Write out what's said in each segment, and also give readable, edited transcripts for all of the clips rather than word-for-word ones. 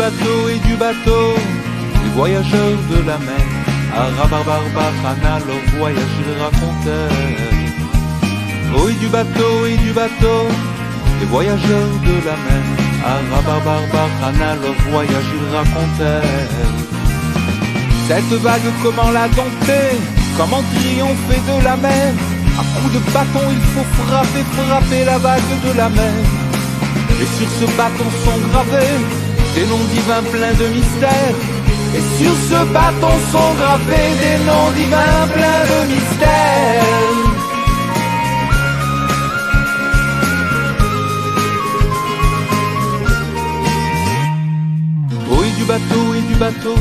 du bateau, les voyageurs de la mer, à Rabarbarbarana, leur voyage ils racontèrent. Oh, et du bateau, les voyageurs de la mer, à Rabarbarbarana, leur voyage ils racontèrent. Cette vague, comment la dompter, comment triompher de la mer? À coups de bâton, il faut frapper la vague de la mer. Et sur ce bâton sont gravés des noms divins pleins de mystères. Et sur ce bâton sont gravés des noms divins pleins de mystères. Oh, et du bateau,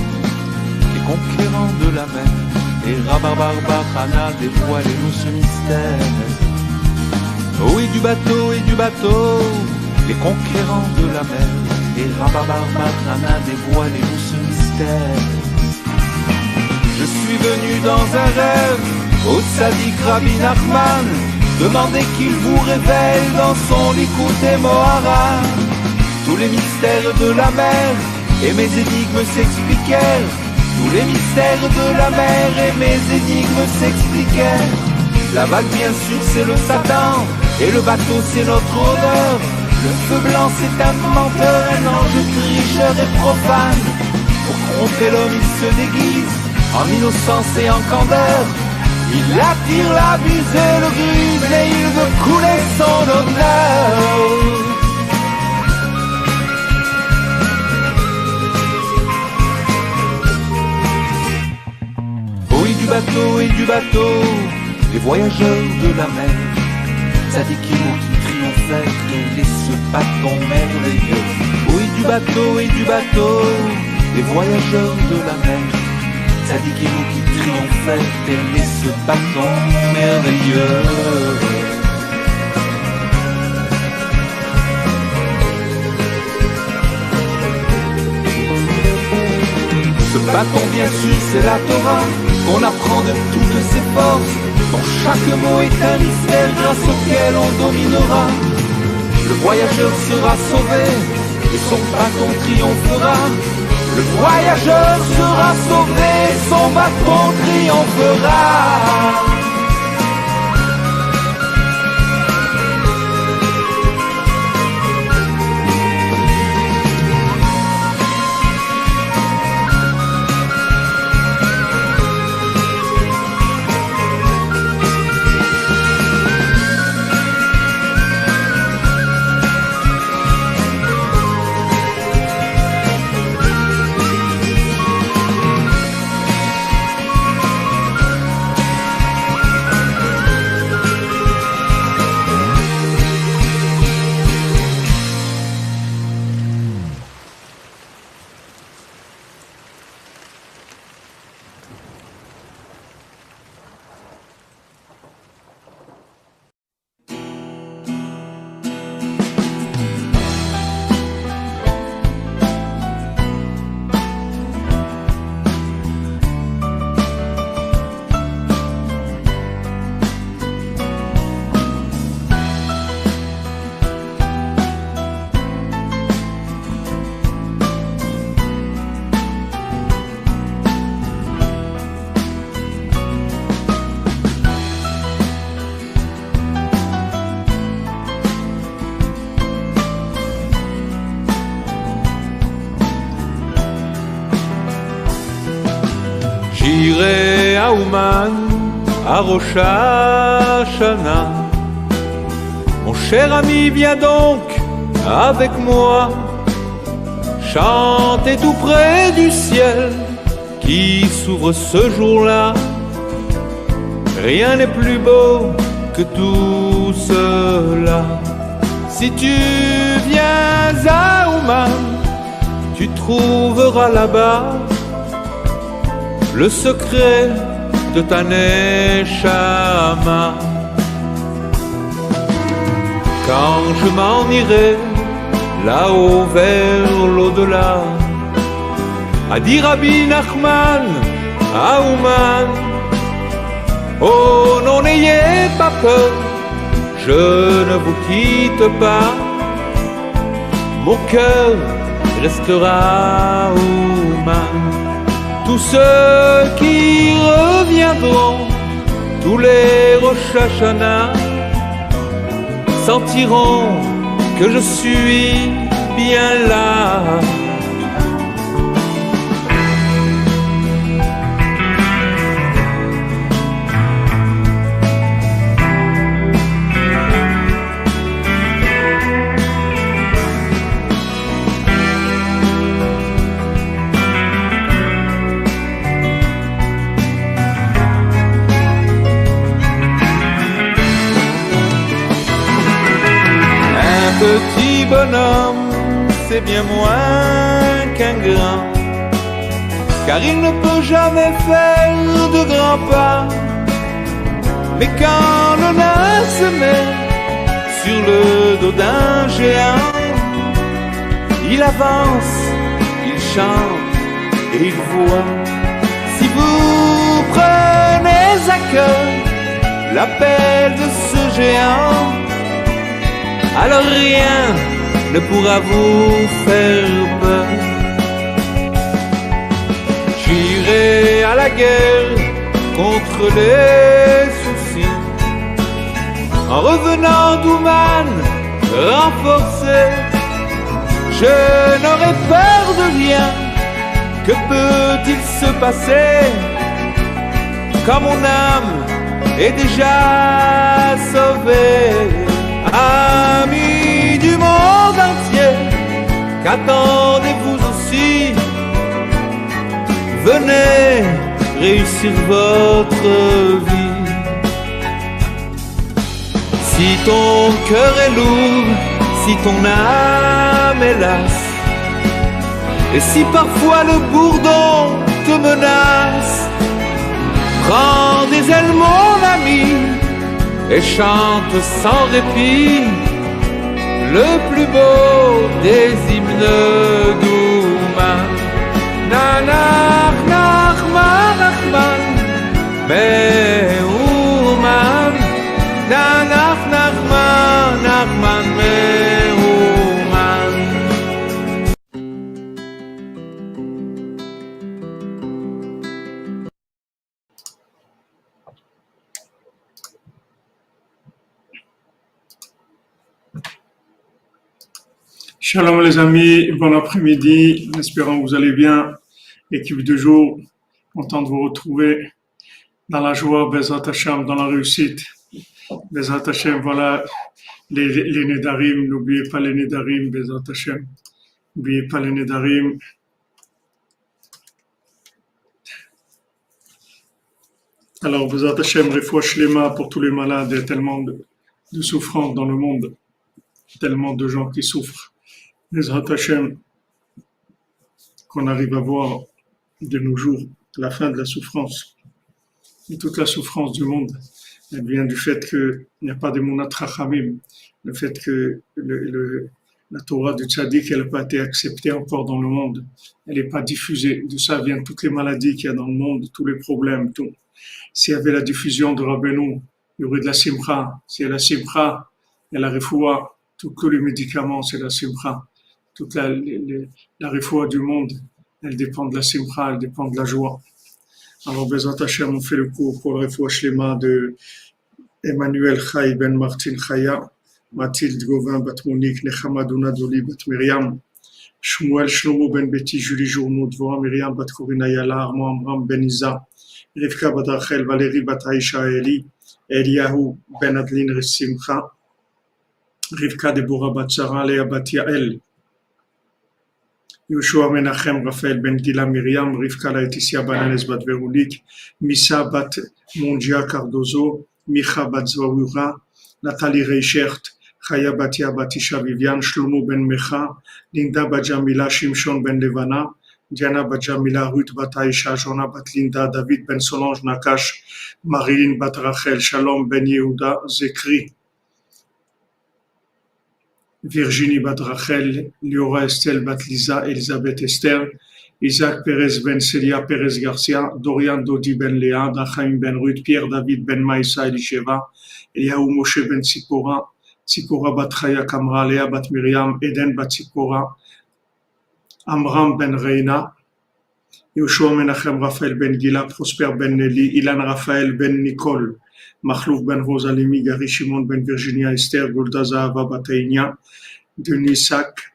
les conquérants de la mer, et Rabarbarbarana dévoilez-nous ce mystère. Oh, et du bateau, les conquérants de la mer, et Rabarbarbarana dévoilez-nous ce mystère. Je suis venu dans un rêve au Tzaddik Rabbi Nachman, demander qu'il vous révèle dans son Likutei Moharan tous les mystères de la mer, et mes énigmes s'expliquèrent. Tous les mystères de la mer et mes énigmes s'expliquèrent. La vague bien sûr c'est le Satan, et le bateau c'est notre odeur. Le feu blanc c'est un menteur, un ange tricheur et profane. Pour tromper l'homme il se déguise en innocence et en candeur. Il attire la bise et le grise et il veut couler son honneur. Et du bateau, les voyageurs de la mer, Tzadikim qui triomphèrent, quel est ce bâton merveilleux. Oui, du bateau, les voyageurs de la mer, Tzadikim qui triomphèrent, quel est ce bâton merveilleux. Ce bâton bien sûr c'est la Torah, qu'on apprend de toutes ses forces, dont chaque mot est un mystère grâce auquel on dominera. Le voyageur sera sauvé et son bâton triomphera. Le voyageur sera sauvé et son bâton triomphera. J'irai à Ouman, à Rosh Hashanah. Mon cher ami, viens donc avec moi, chanter tout près du ciel qui s'ouvre ce jour-là. Rien n'est plus beau que tout cela. Si tu viens à Ouman, tu trouveras là-bas le secret de ta neshama. Quand je m'en irai là-haut vers l'au-delà, a dit Rabbi Nachman à Ouman, oh non, n'ayez pas peur, je ne vous quitte pas. Mon cœur restera humain. Tous ceux qui reviendront, tous les Rosh Hashanah, sentiront que je suis bien là. Petit bonhomme, c'est bien moins qu'un grand, car il ne peut jamais faire de grands pas. Mais quand le nain se met sur le dos d'un géant, il avance, il chante et il voit. Si vous prenez à cœur l'appel de ce géant, alors rien ne pourra vous faire peur. J'irai à la guerre contre les soucis, en revenant d'Ouman renforcé. Je n'aurai peur de rien. Que peut-il se passer quand mon âme est déjà sauvée? Amis du monde entier, qu'attendez-vous aussi? Venez réussir votre vie. Si ton cœur est lourd, si ton âme est lasse, et si parfois le bourdon te menace, prends des ailes mon ami et chante sans répit le plus beau des hymnes d'Ouman. Nanach Nachman Nachman Me'ouman, Nanach Nachman Nachman Me'ouman. Shalom les amis, bon après-midi, espérons que vous allez bien. Équipe de jour, content de vous retrouver dans la joie, Bezat Hashem, dans la réussite. Bezat Hashem, voilà les Nedarim, n'oubliez pas les Nedarim, Bezat Hashem. N'oubliez pas les Nedarim. Alors, Bezat Hashem, Refoua Shlema pour tous les malades, il y a tellement de souffrance dans le monde, tellement de gens qui souffrent. Bezat Hashem, qu'on arrive à voir de nos jours la fin de la souffrance. Et toute la souffrance du monde, elle vient du fait qu'il n'y a pas de Munat Chachamim, le fait que la Torah du Tzaddik, elle n'a pas été acceptée encore dans le monde, elle n'est pas diffusée. De ça viennent toutes les maladies qu'il y a dans le monde, tous les problèmes, tout. S'il y avait la diffusion de Rabbeinu, il y aurait de la simcha. S'il y a la simcha et la refoua, tous les médicaments, c'est la simcha. Toute la refoua du monde, elle dépend de la simcha, elle dépend de la joie. Alors, Bezat Hashem, on fait le cours pour la refoua shlema de Emmanuel Chai ben Martin Chaya, Mathilde Gauvin bat Monique, Nechama Donadoli bat Myriam, Shmuel Shlomo ben Betty, Julie Journeau, Dvorah Myriam bat Corina Yala, Armand Amram ben Isa, Rivka bat Rachel, Valérie bat Aïcha Eli, Eliyahu ben Adeline Resimcha, Rivka Deborah bat Sarah, Léa bat Yael, Yoshua Menachem, Raphaël Ben Gila Myriam, Rivka Laetitia Bananes Bat Veroulik, Missa Bat Mondia Cardozo, Micha Bat Zawura, Nathalie Reichert, Chaya Batia Batisha Vivian, Shlomo Ben Mecha, Linda Bat Jamila, Shimshon Ben Levana, Diana Bat Jamila, Ruth Bat Aisha, Jona Bat Linda, David Ben Solange Nakash, Marilyn Bat Rachel, Shalom Ben Yehuda, Zekri, Virginie Bat Rachel, Liora Estelle Bat Lisa, Elisabeth Esther, Isaac Perez Ben Celia Perez Garcia, Dorian Dodi Ben Léa, Dachaim Ben Ruth, Pierre David Ben Maïsa Elisheva, Eliaou Moshe Ben Tzipora, Tzipora Bat Chaya Kamra, Léa Bat Myriam, Eden Bat Tzipora, Amram ben Reina, Yoshua Menachem Raphaël ben Gila, Prosper ben Nelly, Ilan Raphaël ben Nicole, Mahlouf ben Rosalimi, Gary Shimon ben Virginia Esther, Golda Zahava Batainia, Denis Sac,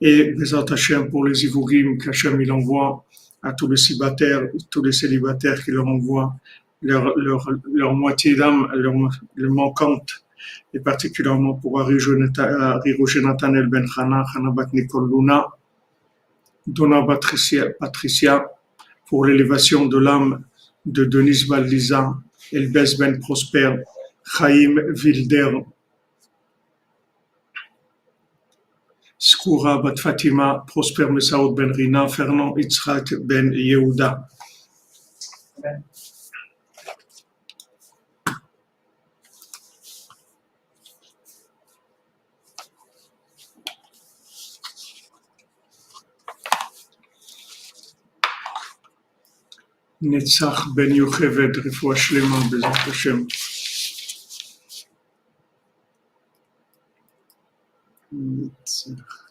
et Bezat Hashem pour les Ivourim qu'Hachem il envoie à tous les célibataires qui leur envoient leur moitié d'âme, leur manquante, et particulièrement pour Ari Jonathan Ben Chana, Chana Bat Nicole Luna, Donna Patricia, pour l'élévation de l'âme de Denise Valisa, Elbez Ben Prosper, Chaim Wilder, Skoura Bat Fatima, Prosper Mesaoud Ben Rina, Fernand Yitzhak Ben Yehuda. Netzach Ben Yocheved, Refoua Shlema, Bezat Hashem. Netzach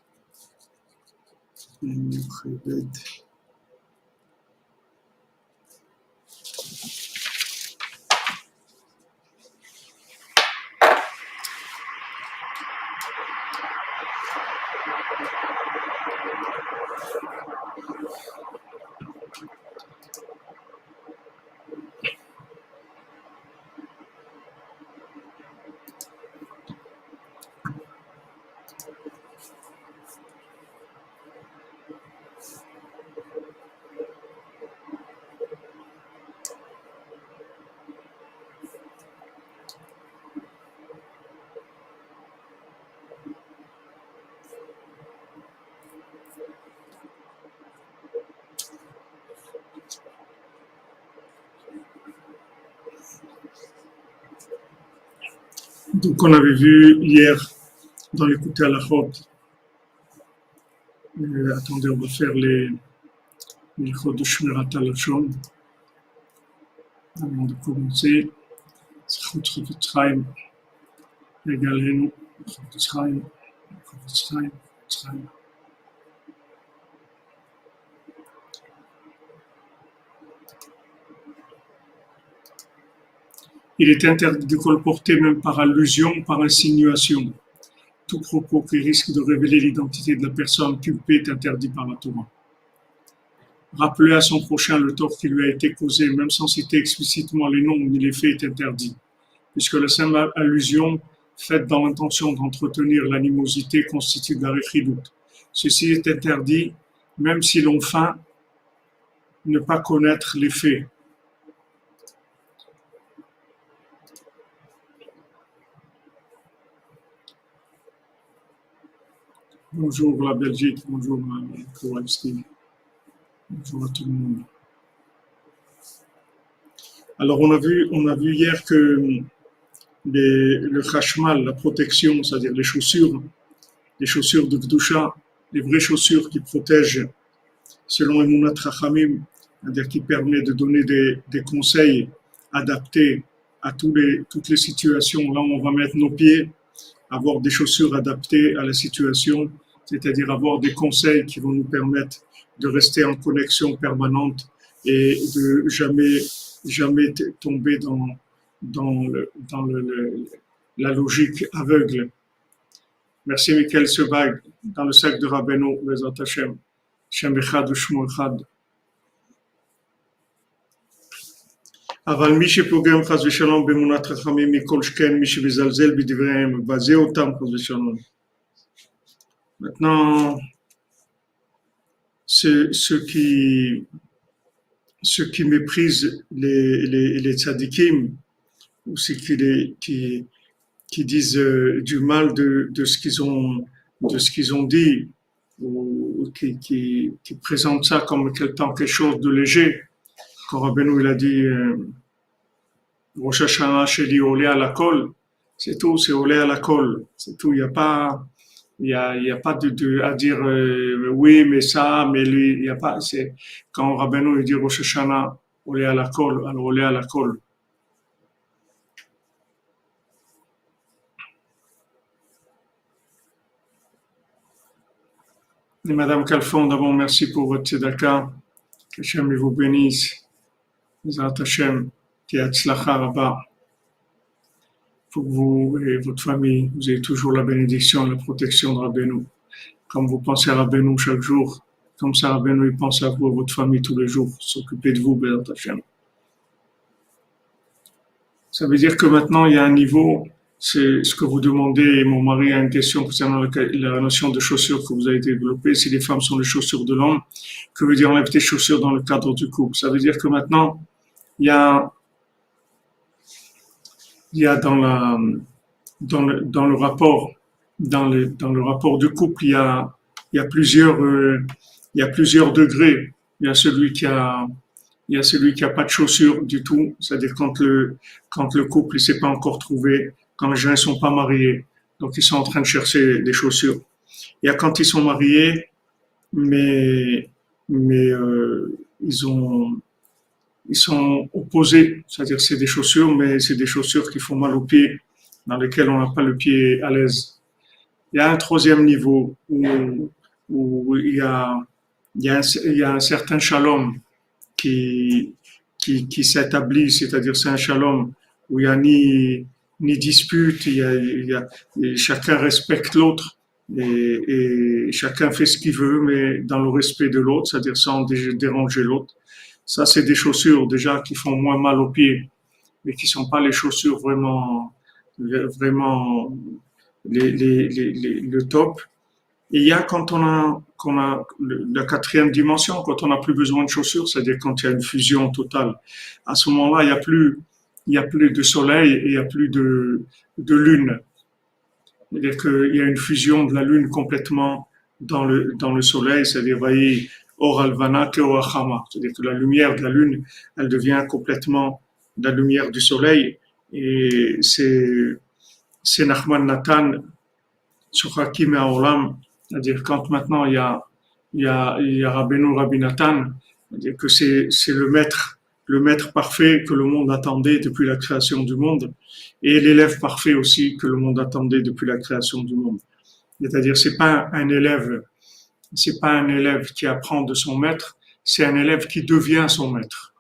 Ben Yocheved. Donc, on avait vu hier dans l'écouter à la route. Attendez, on va faire les chod de Shmirat HaLashon avant de commencer. Chofetz Chaim, Regalenu, Chofetz Chaim, Chofetz Chaim, Chofetz Chaim. Il est interdit de colporter même par allusion, par insinuation. Tout propos qui risque de révéler l'identité de la personne culpée est interdit par la Torah. Rappeler à son prochain le tort qui lui a été causé, même sans citer explicitement les noms ni les faits, est interdit, puisque la simple allusion faite dans l'intention d'entretenir l'animosité constitue de la réchidoute. Ceci est interdit, même si l'on feint ne pas connaître les faits. Bonjour la Belgique, bonjour Kowalski, bonjour à tout le monde. Alors on a vu hier que le chashmal, la protection, c'est-à-dire les chaussures de Kedusha, les vraies chaussures qui protègent selon Emunat Chachamim, c'est-à-dire qui permet de donner des conseils adaptés à toutes les situations. Là où on va mettre nos pieds, avoir des chaussures adaptées à la situation, c'est-à-dire avoir des conseils qui vont nous permettre de rester en connexion permanente et de jamais tomber dans la logique aveugle. Merci Michael Sebag, dans le sac de Rabbeinu, Bezat Hashem, Shem Echad U'Shmo Echad. אבל מי שפוגם חס ושלום באמונת חכמים מכל שכן, מי שמזלזל בדבריהם ובזה אותם חס ושלום. Maintenant, ceux qui méprisent les tzadikim, ou ceux qui disent du mal de ce qu'ils ont dit, ou qui présentent ça comme quelque chose de léger. Quand Rabbeinu il a dit Rosh Hashanah Sheli Olé à la colle, c'est tout, c'est Olé à la colle, c'est tout. Il n'y a pas à dire oui, mais ça, mais lui, il n'y a pas. C'est quand Rabbeinu il dit Rosh Hashanah Olé à la colle, alors Olé à la colle. Et Madame Kalfon, d'abord, merci pour votre tzedaka. Que Hachem vous bénisse. Bezrat Hachem, qui Hatzlacha Rabba. Pour que vous et votre famille, vous ayez toujours la bénédiction et la protection de Rabbeinu. Comme vous pensez à Rabbeinu chaque jour, comme ça Rabbeinu il pense à vous, à votre famille tous les jours, s'occuper de vous, Bezrat Hachem. Ça veut dire que maintenant il y a un niveau, c'est ce que vous demandez, et mon mari a une question concernant la notion de chaussures que vous avez développée, si les femmes sont les chaussures de l'homme, que veut dire enlever tes chaussures dans le cadre du couple? Ça veut dire que maintenant, il y a dans le rapport, dans le rapport du couple, il y a plusieurs degrés. Il y a celui qui a pas de chaussures du tout, c'est-à-dire quand le couple ne s'est pas encore trouvé, quand les gens ne sont pas mariés, donc ils sont en train de chercher des chaussures. Il y a quand ils sont mariés, mais ils sont opposés, c'est-à-dire c'est des chaussures, mais c'est des chaussures qui font mal aux pieds, dans lesquelles on n'a pas le pied à l'aise. Il y a un troisième niveau où il y a un certain shalom qui s'établit, c'est-à-dire c'est un shalom où il n'y a ni dispute, chacun respecte l'autre et chacun fait ce qu'il veut, mais dans le respect de l'autre, c'est-à-dire sans déranger l'autre. Ça, c'est des chaussures déjà qui font moins mal aux pieds, mais qui sont pas les chaussures vraiment le top. Et il y a quand on a la quatrième dimension, quand on n'a plus besoin de chaussures, c'est-à-dire quand il y a une fusion totale. À ce moment-là, il y a plus de soleil et il y a plus de lune. C'est-à-dire qu'il y a une fusion de la lune complètement dans le soleil, c'est-à-dire, voyez, Or Alvana que Or Achama. C'est-à-dire que la lumière de la lune, elle devient complètement la lumière du soleil. Et c'est Nachman Natan, sur Hakim et Aolam. C'est-à-dire quand maintenant il y a Rabbi Natan, c'est-à-dire que c'est le maître parfait que le monde attendait depuis la création du monde, et l'élève parfait aussi que le monde attendait depuis la création du monde. C'est-à-dire c'est pas un élève qui apprend de son maître, c'est un élève qui devient son maître.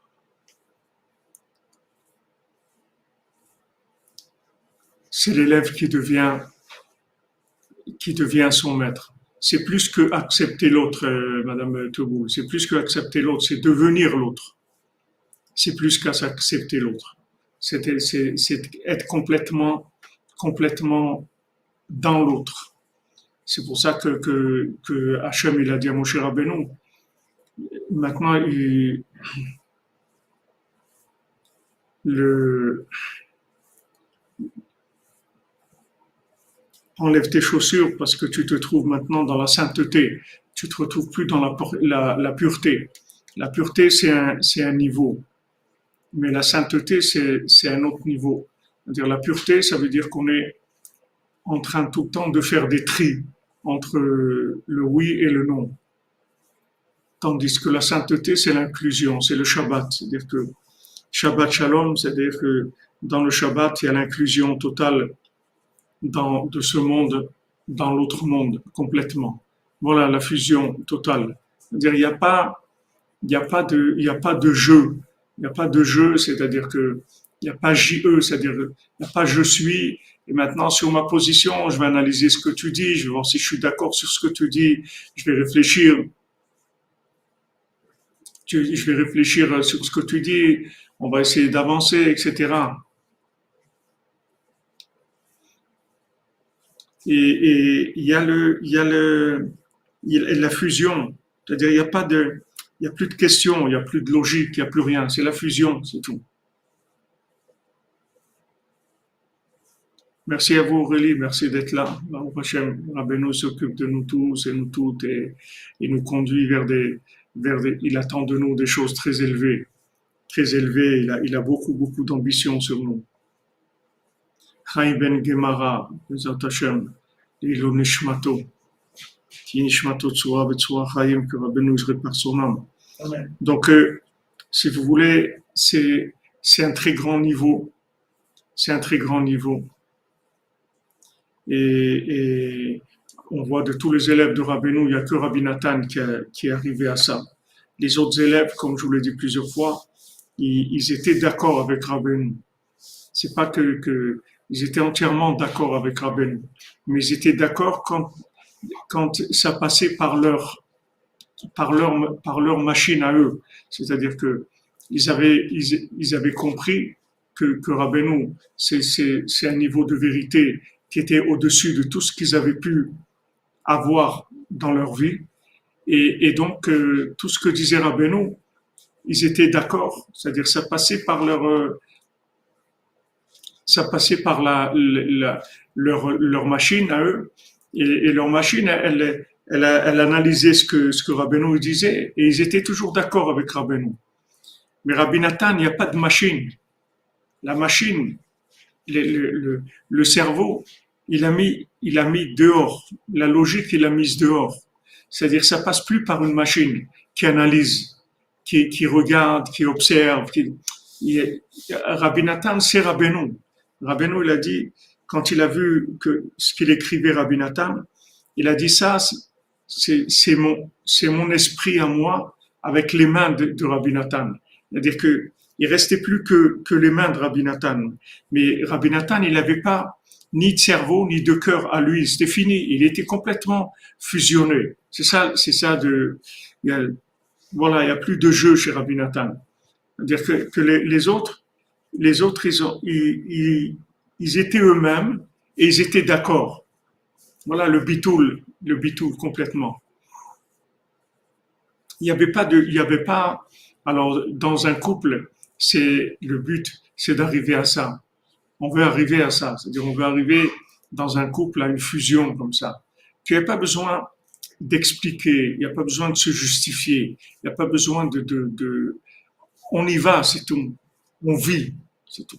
C'est l'élève qui devient son maître. C'est plus que accepter l'autre, Madame Teboul. C'est plus que accepter l'autre, c'est devenir l'autre. C'est plus qu'accepter l'autre. C'est être complètement dans l'autre. C'est pour ça que Hachem, il a dit à Moshe Rabbeinu, maintenant, enlève tes chaussures parce que tu te trouves maintenant dans la sainteté. Tu te retrouves plus dans la pureté. La pureté, c'est un niveau. Mais la sainteté, c'est un autre niveau. C'est-à-dire, la pureté, ça veut dire qu'on est en train tout le temps de faire des tris entre le oui et le non. Tandis que la sainteté, c'est l'inclusion, c'est le Shabbat. C'est-à-dire que Shabbat Shalom, c'est-à-dire que dans le Shabbat, il y a l'inclusion totale de ce monde dans l'autre monde, complètement. Voilà la fusion totale. C'est-à-dire, il n'y a pas de jeu. Il n'y a pas de jeu, c'est-à-dire que il n'y a pas JE, c'est-à-dire il n'y a pas je suis, et maintenant sur ma position, je vais analyser ce que tu dis, je vais voir si je suis d'accord sur ce que tu dis, je vais réfléchir sur ce que tu dis, on va essayer d'avancer, etc. Et il y a la fusion, c'est-à-dire il n'y a plus de questions, il n'y a plus de logique, il n'y a plus rien, c'est la fusion, c'est tout. Merci à vous Aurélie, merci d'être là. Rabbeinu s'occupe de nous tous et nous toutes et il nous conduit il attend de nous des choses très élevées, il a beaucoup d'ambition sur nous. Chaim ben Gemara, Bezrat Hashem, Ilo Nishmato, Ki Nishmato Tzura B'Tzura Chaim, que Rabbeinu répare son âme. Donc, si vous voulez, c'est un très grand niveau. C'est un très grand niveau. Et on voit de tous les élèves de Rabbeinu, il n'y a que Rabbi Nathan qui est arrivé à ça. Les autres élèves, comme je vous l'ai dit plusieurs fois, ils étaient d'accord avec Rabbeinu. C'est pas que ils étaient entièrement d'accord avec Rabbeinu, mais ils étaient d'accord quand ça passait par leur machine à eux. C'est-à-dire que ils avaient compris que Rabbeinu, c'est un niveau de vérité qui était au-dessus de tout ce qu'ils avaient pu avoir dans leur vie. Et donc, tout ce que disait Rabbeinu, ils étaient d'accord. C'est-à-dire, ça passait par leur machine à eux. Et leur machine, elle analysait ce que Rabbeinu disait. Et ils étaient toujours d'accord avec Rabbeinu. Mais Rabbi Nathan, il n'y a pas de machine. La machine, le cerveau, il a mis dehors. La logique, il a mise dehors. C'est-à-dire, ça passe plus par une machine qui analyse, qui regarde, qui observe. Rabbi Nathan, c'est Rabbeinu. Rabbeinu, il a dit, quand il a vu que ce qu'il écrivait Rabbi Nathan, il a dit ça, c'est mon esprit à moi avec les mains de Rabbi Nathan. C'est-à-dire que il restait plus que les mains de Rabbi Nathan. Mais Rabbi Nathan, il n'avait pas ni de cerveau, ni de cœur à lui. C'était fini. Il était complètement fusionné. C'est ça il y a plus de jeu chez Rabbi Nathan. C'est-à-dire que les autres, ils étaient eux-mêmes et ils étaient d'accord. Voilà le bitoul complètement. Il y avait pas, alors dans un couple, le but, c'est d'arriver à ça. On veut arriver à ça. C'est-à-dire, on veut arriver dans un couple à une fusion comme ça. Il n'y a pas besoin d'expliquer, il n'y a pas besoin de se justifier, il n'y a pas besoin on y va, c'est tout. On vit, c'est tout.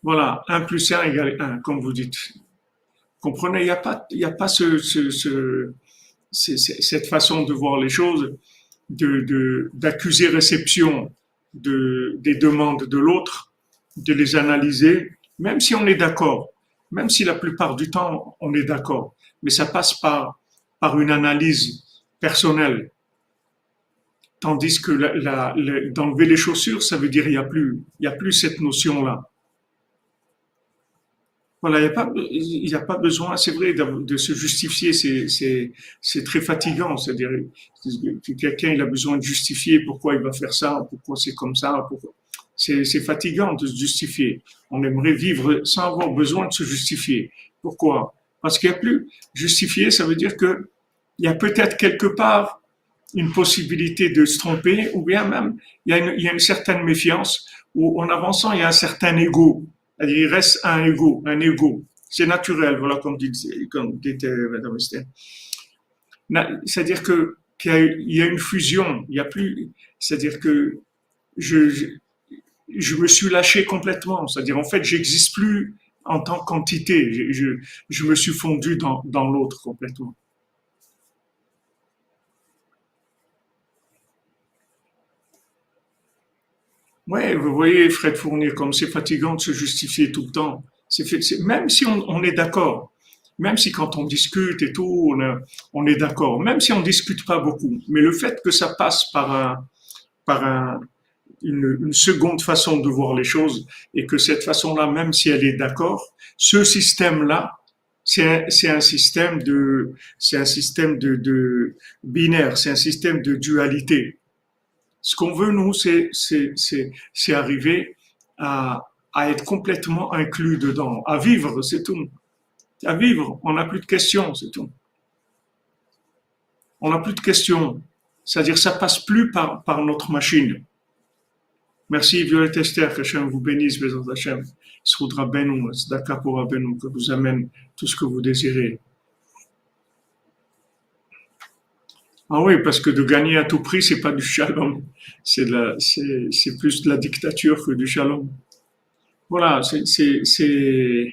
Voilà, 1 plus 1 égale 1, comme vous dites. Comprenez, il y a pas cette façon de voir les choses, d'accuser réception des demandes de l'autre, de les analyser, même si on est d'accord, même si la plupart du temps on est d'accord, mais ça passe par une analyse personnelle. Tandis que d'enlever les chaussures, ça veut dire il y a plus cette notion-là. Voilà, il y a pas besoin, c'est vrai, de se justifier, c'est très fatigant. C'est-à-dire que quelqu'un il a besoin de justifier pourquoi il va faire ça, pourquoi c'est comme ça, c'est fatigant de se justifier. On aimerait vivre sans avoir besoin de se justifier. Pourquoi? Parce qu'il n'y a plus justifier, ça veut dire que il y a peut-être quelque part une possibilité de se tromper, ou bien même il y a une certaine méfiance, où en avançant il y a un certain ego. C'est-à-dire, il reste un ego. C'est naturel, voilà, comme dit Madame Esther. C'est-à-dire qu'il y a une fusion, il y a plus, c'est-à-dire que je me suis lâché complètement. C'est-à-dire, en fait, j'existe plus en tant qu'entité. Je me suis fondu dans l'autre complètement. Ouais, vous voyez, Fred Fournier, comme c'est fatigant de se justifier tout le temps. Même si on est d'accord, même si quand on discute et tout, on est d'accord, même si on discute pas beaucoup, mais le fait que ça passe par une seconde façon de voir les choses et que cette façon-là, même si elle est d'accord, ce système-là, c'est un système de binaire, c'est un système de dualité. Ce qu'on veut, nous, c'est arriver à être complètement inclus dedans, à vivre, c'est tout. À vivre, on n'a plus de questions, c'est tout. On n'a plus de questions. C'est-à-dire, ça passe plus par notre machine. Merci, Violette Esther, que Hachem vous bénisse, Bézant Hachem. Soudra Benou, Zdaka pour Benou, que vous amène tout ce que vous désirez. Ah oui, parce que de gagner à tout prix, c'est pas du shalom. C'est plus de la dictature que du shalom. Voilà, c'est se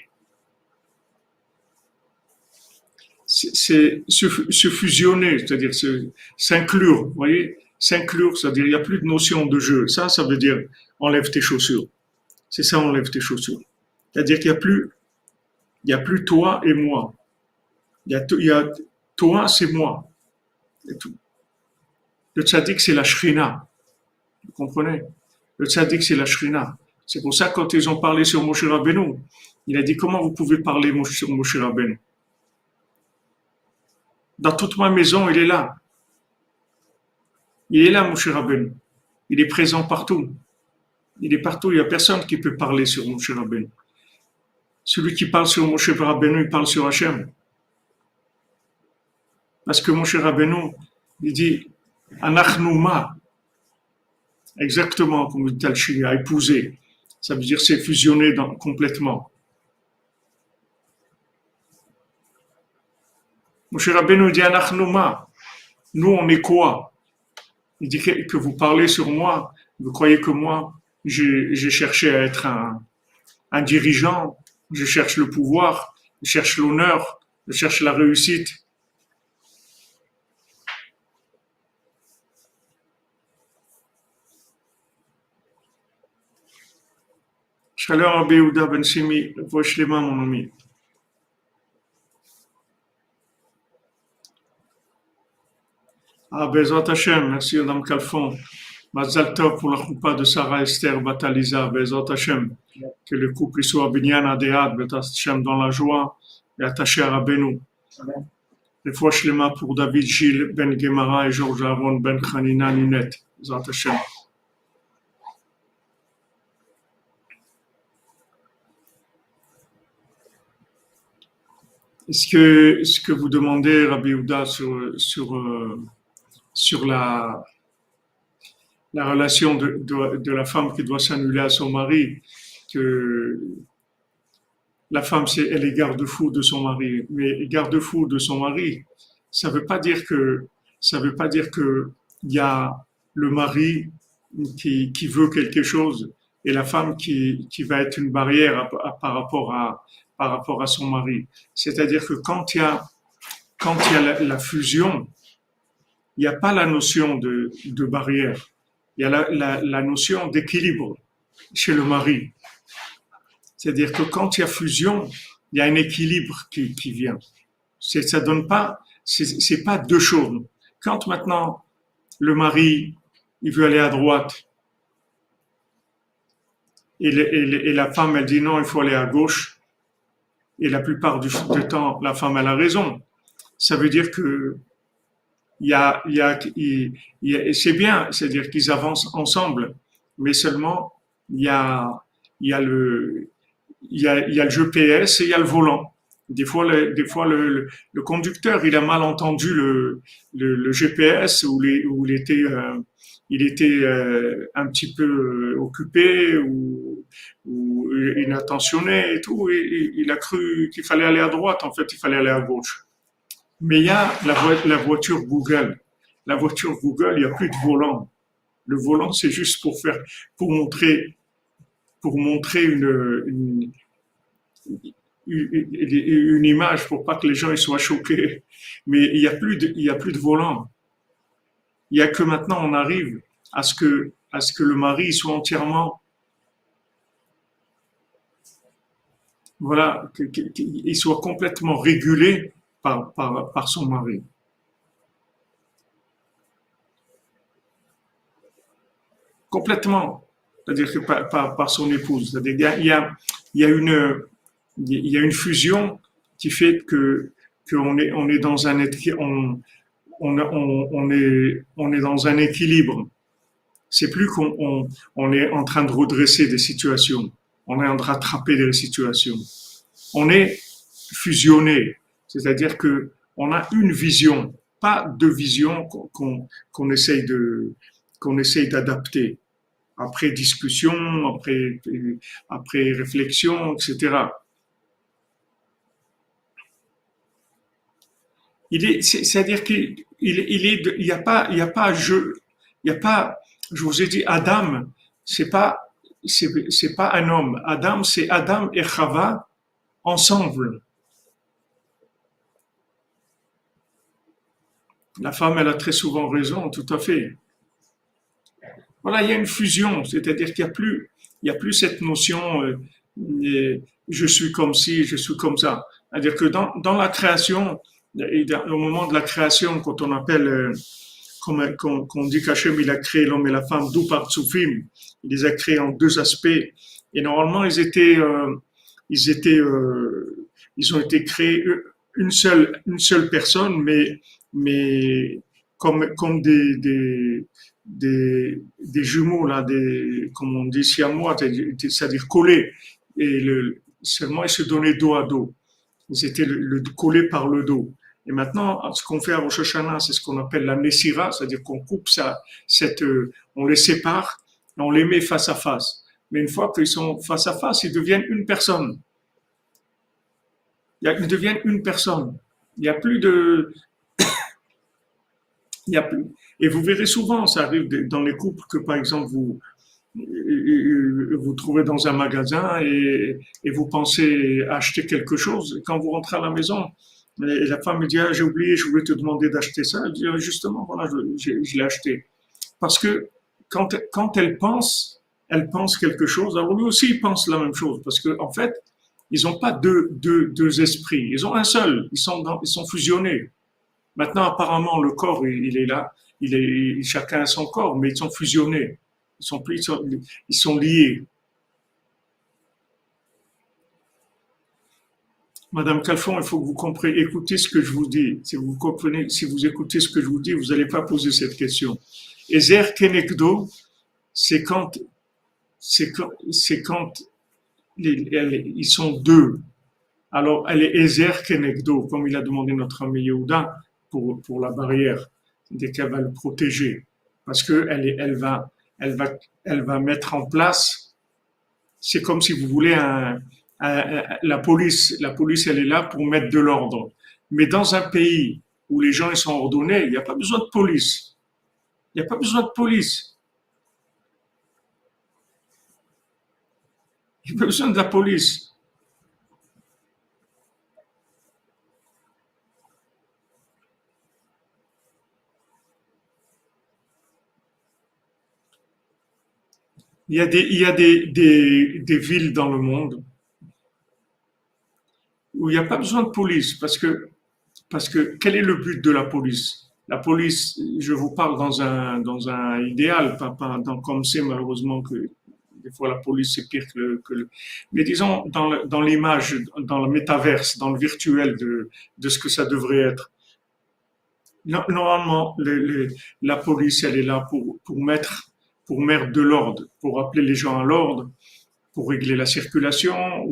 fusionner, c'est-à-dire s'inclure, vous voyez, s'inclure, c'est-à-dire il n'y a plus de notion de jeu. Ça veut dire enlève tes chaussures. C'est ça, enlève tes chaussures. C'est-à-dire qu'il y a plus toi et moi. Il y a Toi, c'est moi. Et tout. Le tzaddik, c'est la shrina. Vous comprenez? Le tzaddik, c'est la shrina. C'est pour ça, quand ils ont parlé sur Moshe Rabbeinu, il a dit, comment vous pouvez parler sur Moshe Rabbeinu? Dans toute ma maison, il est là. Il est là, Moshe Rabbeinu. Il est présent partout. Il est partout. Il n'y a personne qui peut parler sur Moshe Rabbeinu. Celui qui parle sur Moshe Rabbeinu, il parle sur Hachem. Parce que Moshe Rabbeinu, il dit, Anachnouma, exactement comme dit Talchi, à épouser. Ça veut dire c'est fusionné complètement. Moshe Rabbeinu dit Anachnouma, nous on est quoi? Il dit que vous parlez sur moi, vous croyez que moi, j'ai cherché à être un dirigeant, je cherche le pouvoir, je cherche l'honneur, je cherche la réussite. Shalom Rabbi Yehuda Ben Simi, refoua shlema mon ami. Bezrat Hashem, merci Madame Kalfon. Mazal Tov pour la choupa de Sarah Esther Bataliza, Bezrat Hashem. Que le couple soit binyan adéad, Bezrat Hashem dans la joie et attaché à Rabbeinu. Refoua shlema pour David Gilles Ben Gemara et Georges Aaron Ben Khanina Ninette, Bezrat Hashem. Ce que vous demandez, Rabbi Yehuda, sur la relation de la femme qui doit s'annuler à son mari, que la femme, elle est garde-fou de son mari, mais garde-fou de son mari, ça veut pas dire que il y a le mari qui veut quelque chose et la femme qui va être une barrière par rapport à son mari. C'est-à-dire que quand il y a la fusion, il n'y a pas la notion de barrière. Il y a la notion d'équilibre chez le mari. C'est-à-dire que quand il y a fusion, il y a un équilibre qui vient. Ça donne pas, c'est pas deux choses. Quand maintenant le mari, il veut aller à droite, et la femme, elle dit non, il faut aller à gauche, et la plupart du temps, la femme, elle a raison. Ça veut dire que c'est bien, c'est-à-dire qu'ils avancent ensemble, mais seulement il y a le GPS et il y a le volant. Des fois le conducteur, il a mal entendu le GPS ou il était un petit peu occupé ou inattentionné et tout. Et il a cru qu'il fallait aller à droite, en fait, il fallait aller à gauche. Mais il y a la voiture Google. La voiture Google, il n'y a plus de volant. Le volant, c'est juste pour montrer une image pour pas que les gens ils soient choqués. Mais il y a plus de volant. Il y a que maintenant on arrive à ce que le mari soit entièrement, voilà, qu'il soit complètement régulé par son mari. Complètement. C'est-à-dire que par son épouse. C'est-à-dire il y a une fusion qui fait que on est dans un on est dans un équilibre. C'est plus qu'on est en train de redresser des situations. On est en train de rattraper des situations. On est fusionné. C'est-à-dire que on a une vision, pas deux visions qu'on essaye d'adapter. Après discussion, après réflexion, etc. C'est-à-dire qu'il y a pas, je vous ai dit, Adam, c'est pas un homme. Adam, c'est Adam et Chava ensemble. La femme, elle a très souvent raison, tout à fait. Voilà, il y a une fusion, c'est-à-dire qu'il y a plus cette notion je suis comme ci, je suis comme ça. C'est-à-dire que dans la création, Au moment de la création, quand on appelle, qu'on dit qu'Hachem il a créé l'homme et la femme, d'où par Tsoufim, il les a créés en deux aspects. Et normalement, ils étaient, ils ont été créés une seule personne, mais comme des jumeaux là, comme on dit siamois, c'est-à-dire collés. Et seulement ils se donnaient dos à dos. Ils étaient collés par le dos. Et maintenant, ce qu'on fait à Rosh Hashanah, c'est ce qu'on appelle la Messira, c'est-à-dire qu'on coupe on les sépare, et on les met face à face. Mais une fois qu'ils sont face à face, ils deviennent une personne. Ils deviennent une personne. Il n'y a plus de, il y a plus. Et vous verrez souvent, ça arrive dans les couples que, par exemple, vous trouvez dans un magasin et vous pensez acheter quelque chose. Quand vous rentrez à la maison, et la femme me dit, ah, j'ai oublié, je voulais te demander d'acheter ça. Elle dit, ah, justement, voilà, je l'ai acheté. Parce que quand elle pense quelque chose, alors lui aussi, il pense la même chose. Parce que, en fait, ils n'ont pas deux esprits. Ils ont un seul. Ils sont fusionnés. Maintenant, apparemment, le corps, il est là. Chacun a son corps, mais ils sont fusionnés. Ils sont liés. Madame Calfon, il faut que vous compreniez, écoutez ce que je vous dis. Si vous comprenez, si vous écoutez ce que je vous dis, vous n'allez pas poser cette question. Ezer Kenekdo, c'est quand ils sont deux. Alors, elle est Ezer Kenekdo, comme il a demandé notre ami Yehuda pour la barrière, dès qu'elle va le protéger. Parce que elle va mettre en place, c'est comme si vous voulez la police, elle est là pour mettre de l'ordre. Mais dans un pays où les gens ils sont ordonnés, il n'y a pas besoin de police. Il n'y a pas besoin de police. Il n'y a pas besoin de la police. Il y a des villes dans le monde où il n'y a pas besoin de police parce que quel est le but de la police? La police, je vous parle dans un idéal, pas comme c'est malheureusement que des fois la police c'est pire mais disons dans l'image, dans le métaverse, dans le virtuel de ce que ça devrait être. Normalement, la police, elle est là pour mettre de l'ordre, pour appeler les gens à l'ordre, pour régler la circulation,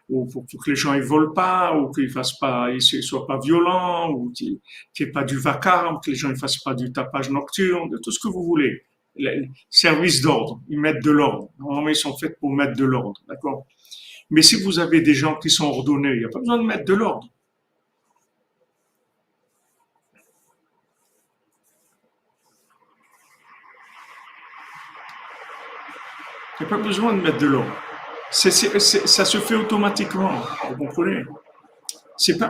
ou pour que les gens ne volent pas, ou qu'ils ne soient pas violents, ou qu'il n'y ait pas du vacarme, que les gens ne fassent pas du tapage nocturne, de tout ce que vous voulez. Les services d'ordre, ils mettent de l'ordre. Normalement, ils sont faits pour mettre de l'ordre, d'accord? Mais si vous avez des gens qui sont ordonnés, il n'y a pas besoin de mettre de l'ordre. Il n'y a pas besoin de mettre de l'ordre. Ça se fait automatiquement, vous comprenez?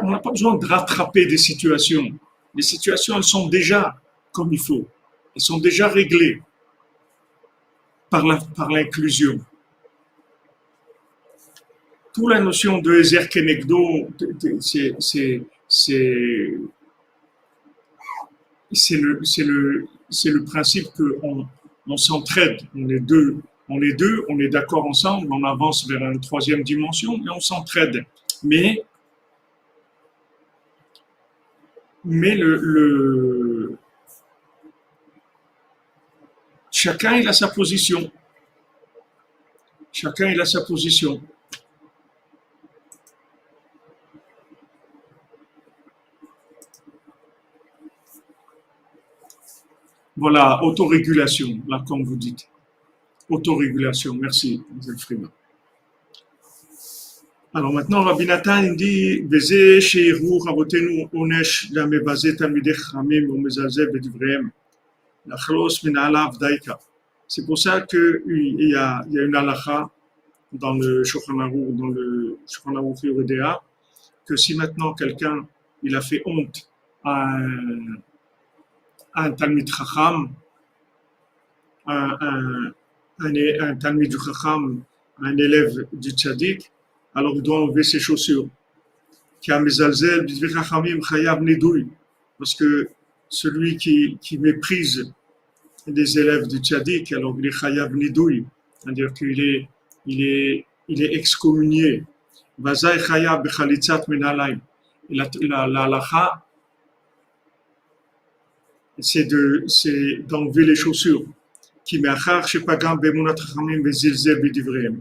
On n'a pas besoin de rattraper des situations. Les situations, elles sont déjà comme il faut. Elles sont déjà réglées par l'inclusion. Toute la notion de Ezer Kenegdo, c'est le principe qu'on s'entraide. On est d'accord ensemble, on avance vers une troisième dimension et on s'entraide. Mais chacun il a sa position. Chacun il a sa position. Voilà, autorégulation, là comme vous dites. Autorégulation, merci, Mme Frima. Alors maintenant, Rabbi Nathan il dit Beze sheiru rabotenu onesh la mebazet talmidei chachamim umezalzel bedivreim lachlos min alav daika. C'est pour ça qu'il y a une halakha dans le Shulchan Aruch Yoredea que si maintenant quelqu'un il a fait honte à un talmid chacham, un talmid du chacham, un élève du tzaddik, alors il doit enlever ses chaussures. qui a mezalzel b'divei chachamim chayav nidui, parce que celui qui méprise des élèves du tzaddik, alors il est chayav nidui, c'est-à-dire qu'il est excommunié. Vazai chayav b'chalitzat minalaim. La halacha, c'est d'enlever les chaussures. Qui me'achar shepagam be'emunat chachamim ve'zilzel b'divreim.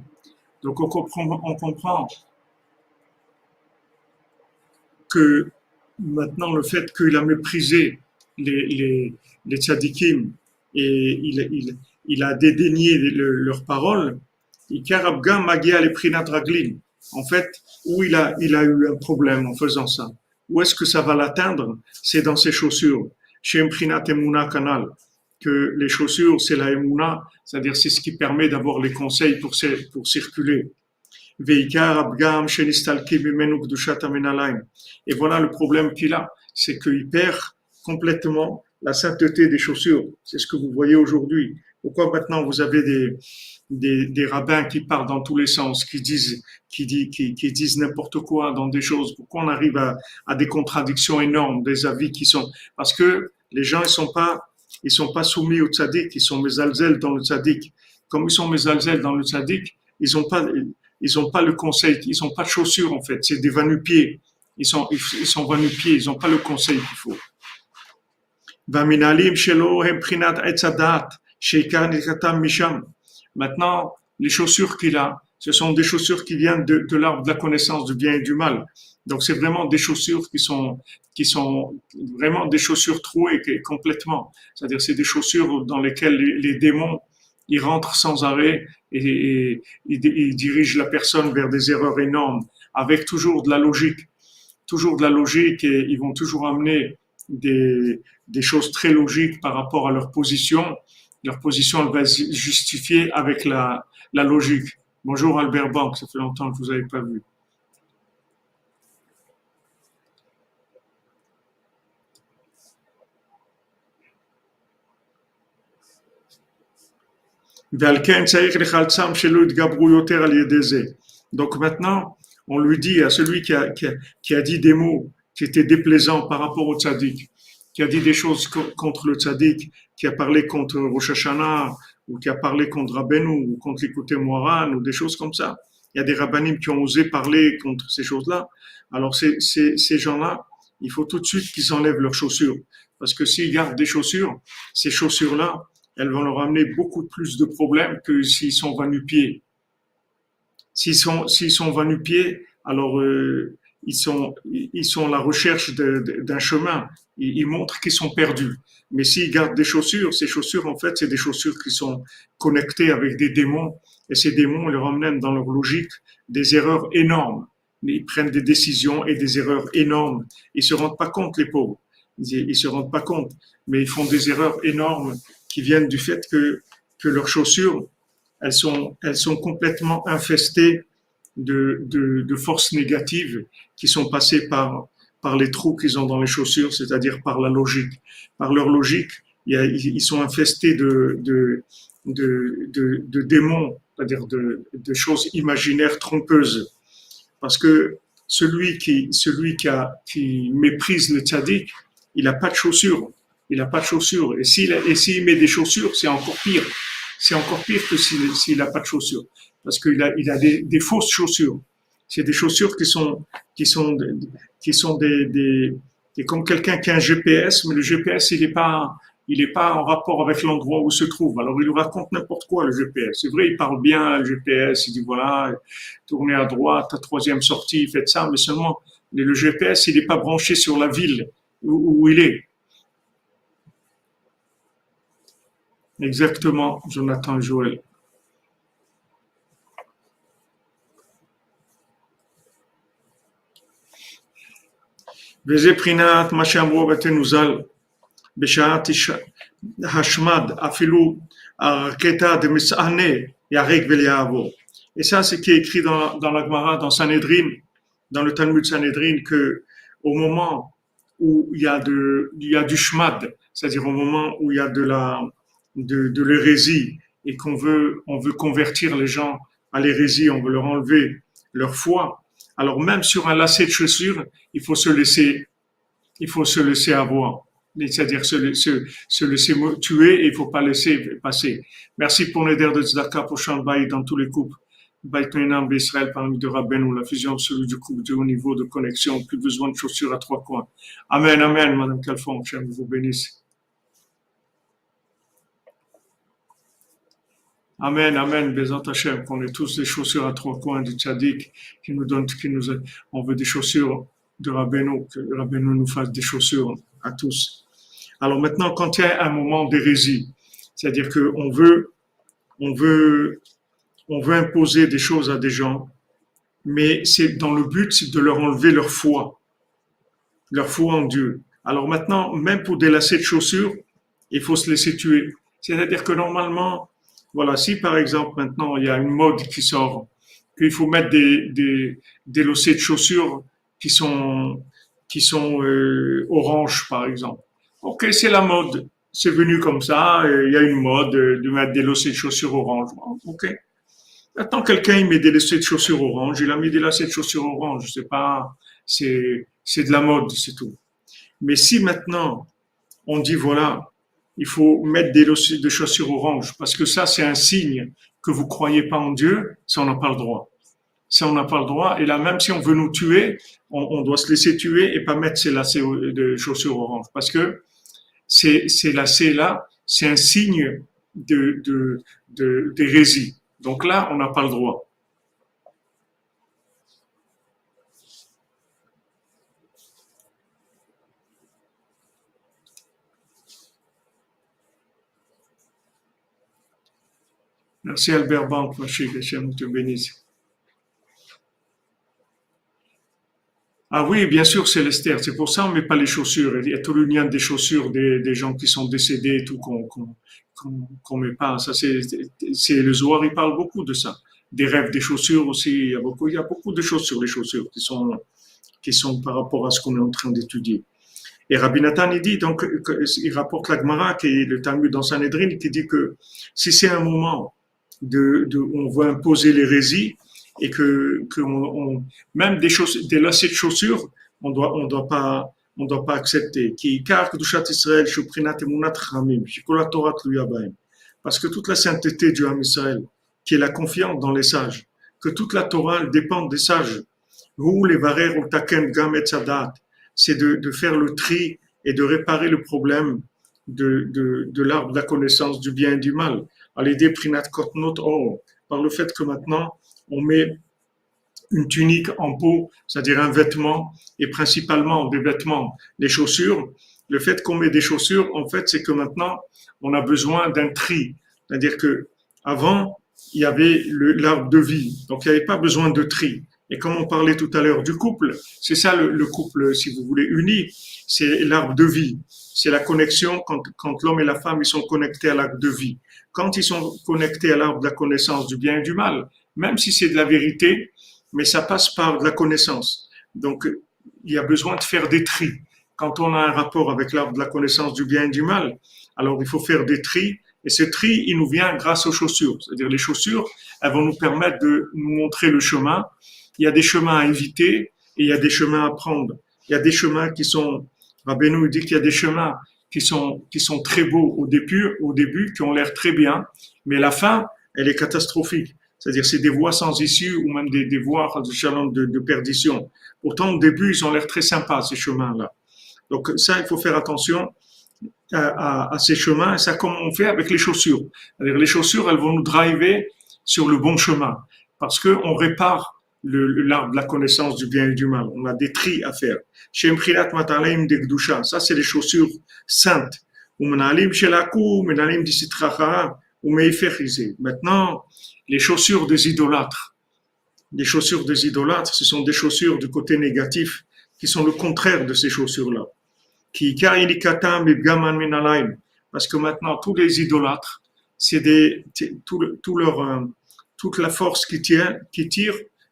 Donc on comprend que maintenant le fait qu'il a méprisé les tzadikim et il a dédaigné leurs paroles, en fait, où il a eu un problème en faisant ça. Où est-ce que ça va l'atteindre? C'est dans ses chaussures. Chez Mprinat Emuna Kanal, que les chaussures, c'est la Emuna, c'est-à-dire c'est ce qui permet d'avoir les conseils pour circuler. Et voilà le problème qu'il a, c'est qu'il perd complètement la sainteté des chaussures. C'est ce que vous voyez aujourd'hui. Pourquoi maintenant vous avez des rabbins qui partent dans tous les sens, qui disent n'importe quoi dans des choses? Pourquoi on arrive à des contradictions énormes, des avis qui sont... Parce que les gens, ils sont pas soumis au tzaddik, ils sont mezalzel dans le tzaddik. Comme ils sont mezalzel dans le tzaddik, ils ont pas le conseil, ils ont pas de chaussures en fait, c'est des va-nu-pieds. Ils sont va-nu-pieds, ils ont pas le conseil qu'il faut. Maintenant, les chaussures qu'il a, ce sont des chaussures qui viennent de l'arbre de la connaissance du bien et du mal. Donc c'est vraiment des chaussures qui sont vraiment des chaussures trouées complètement. C'est-à-dire c'est des chaussures dans lesquelles les démons ils rentrent sans arrêt et ils dirigent la personne vers des erreurs énormes, avec toujours de la logique et ils vont toujours amener des choses très logiques par rapport à leur position. Leur position, elle va se justifier avec la logique. Bonjour Albert Bank, ça fait longtemps que vous n'avez pas vu. Donc maintenant, on lui dit à celui qui a dit des mots qui étaient déplaisants par rapport au tzaddik, qui a dit des choses contre le tzaddik, qui a parlé contre Rosh Hashanah, ou qui a parlé contre Rabbeinu, ou contre l'écouté Moharan, ou des choses comme ça. Il y a des rabbanim qui ont osé parler contre ces choses-là. Alors ces gens-là, il faut tout de suite qu'ils enlèvent leurs chaussures. Parce que s'ils gardent des chaussures, ces chaussures-là, elles vont leur amener beaucoup plus de problèmes que s'ils sont va-nu-pieds. S'ils sont va-nu-pieds, alors ils sont à la recherche d'un chemin. Ils montrent qu'ils sont perdus. Mais s'ils gardent des chaussures, ces chaussures, en fait, c'est des chaussures qui sont connectées avec des démons. Et ces démons leur emmènent dans leur logique des erreurs énormes. Ils prennent des décisions et des erreurs énormes. Ils se rendent pas compte, les pauvres. Ils se rendent pas compte. Mais ils font des erreurs énormes qui viennent du fait que leurs chaussures, elles sont complètement infestées de forces négatives qui sont passées par les trous qu'ils ont dans les chaussures, c'est-à-dire par la logique. Par leur logique, ils sont infestés de démons, c'est-à-dire de choses imaginaires trompeuses. Parce que celui qui méprise le tzaddik, il n'a pas de chaussures. Il n'a pas de chaussures. Et s'il met des chaussures, c'est encore pire. C'est encore pire que s'il n'a pas de chaussures. Parce qu'il a des fausses chaussures. C'est des chaussures qui sont comme quelqu'un qui a un GPS, mais le GPS, il est pas en rapport avec l'endroit où il se trouve. Alors, il nous raconte n'importe quoi, le GPS. C'est vrai, il parle bien, le GPS, il dit voilà, tournez à droite, à troisième sortie, faites ça, mais seulement, le GPS, il n'est pas branché sur la ville où il est. Exactement, Jonathan Joël. וזה בחינת מה שאמרו רבותינו ז"ל בשעת השמד אפילו הרקטה דמסענה יהרג ולעבור. Et ça, c'est qui est écrit dans la Gemara, dans Sanhedrin, dans le Talmud Sanhedrin, que au moment où il y a du shmad, c'est-à-dire au moment où il y a de l'hérésie et on veut convertir les gens à l'hérésie, on veut leur enlever leur foi, Alors même sur un lacet de chaussures, il faut se laisser avoir. C'est-à-dire se laisser tuer et il ne faut pas laisser passer. Merci pour l'aider de Tzedaka pour Shanbaï dans tous les couples. Bait Menam Israël parmi de Rabbeinu, la fusion absolue du couple de haut niveau de connexion, plus besoin de chaussures à trois coins. Amen, amen, Madame Calfon, Hachem vous bénisse. Amen, amen, Bezat Hachem, qu'on ait tous des chaussures à trois coins du Tzadik, on veut des chaussures de Rabbeinu, que Rabbeinu nous fasse des chaussures à tous. Alors maintenant, quand il y a un moment d'hérésie, c'est-à-dire qu'on veut imposer des choses à des gens, mais c'est dans le but de leur enlever leur foi en Dieu. Alors maintenant, même pour des lacets de chaussures, il faut se laisser tuer. C'est-à-dire que normalement, voilà, si par exemple maintenant il y a une mode qui sort, qu'il faut mettre des lacets de chaussures qui sont orange par exemple. Ok, c'est la mode, c'est venu comme ça. Il y a une mode de mettre des lacets de chaussures orange. Ok. Maintenant quelqu'un il met des lacets de chaussures orange, il a mis des lacets de chaussures orange. C'est de la mode, c'est tout. Mais si maintenant on dit voilà, il faut mettre des lacets de chaussures orange parce que ça c'est un signe que vous croyez pas en Dieu, ça on n'a pas le droit. Ça, on n'a pas le droit. Et là, même si on veut nous tuer, on doit se laisser tuer et pas mettre ces lacets de chaussures orange. Parce que ces lacets-là, c'est un signe d'hérésie. Donc là, on n'a pas le droit. Merci Albert Banque, ma chérie, que Hachem te bénisse. Ah oui, bien sûr, c'est l'Esther. C'est pour ça on met pas les chaussures. Il y a tout le lien des chaussures des gens qui sont décédés et tout qu'on met pas. Ça, c'est le Zohar, il parle beaucoup de ça. Des rêves, des chaussures aussi. Il y a beaucoup de choses sur les chaussures qui sont par rapport à ce qu'on est en train d'étudier. Et Rabbi Nathan, il dit, donc, il rapporte la Gemara, qui est le Talmud dans Sanhedrin, qui dit que si c'est un moment on veut imposer l'hérésie, et même des lacets de chaussures, on doit pas accepter. Parce que toute la sainteté du Ham Israël, qui est la confiance dans les sages, que toute la Torah elle dépend des sages. C'est de faire le tri et de réparer le problème de l'arbre de la connaissance du bien et du mal. Par le fait que maintenant, on met une tunique en peau, c'est-à-dire un vêtement, et principalement des vêtements, des chaussures. Le fait qu'on met des chaussures, en fait, c'est que maintenant, on a besoin d'un tri. C'est-à-dire que avant, il y avait l'arbre de vie, donc il n'y avait pas besoin de tri. Et comme on parlait tout à l'heure du couple, c'est ça le couple, si vous voulez, uni, c'est l'arbre de vie. C'est la connexion quand l'homme et la femme ils sont connectés à l'arbre de vie. Quand ils sont connectés à l'arbre de la connaissance du bien et du mal, même si c'est de la vérité, mais ça passe par de la connaissance. Donc, il y a besoin de faire des tris. Quand on a un rapport avec l'arbre de la connaissance du bien et du mal, alors il faut faire des tris. Et ce tri, il nous vient grâce aux chaussures. C'est-à-dire les chaussures, elles vont nous permettre de nous montrer le chemin. Il y a des chemins à éviter et il y a des chemins à prendre. Il y a des chemins qui sont, Rabbeinu dit qu'il y a des chemins qui sont très beaux au début, qui ont l'air très bien, mais la fin, elle est catastrophique. C'est-à-dire c'est des voies sans issue ou même des voies de perdition. Pourtant, au début, ils ont l'air très sympas, ces chemins-là. Donc ça, il faut faire attention à ces chemins. Et ça, comme on fait avec les chaussures. C'est-à-dire les chaussures, elles vont nous driver sur le bon chemin parce qu'on répare l'arbre de la connaissance du bien et du mal. On a des tris à faire. Ça, c'est les chaussures saintes. Maintenant, les chaussures des idolâtres. Les chaussures des idolâtres, ce sont des chaussures du côté négatif qui sont le contraire de ces chaussures-là. Parce que maintenant, tous les idolâtres, toute la force qui tire,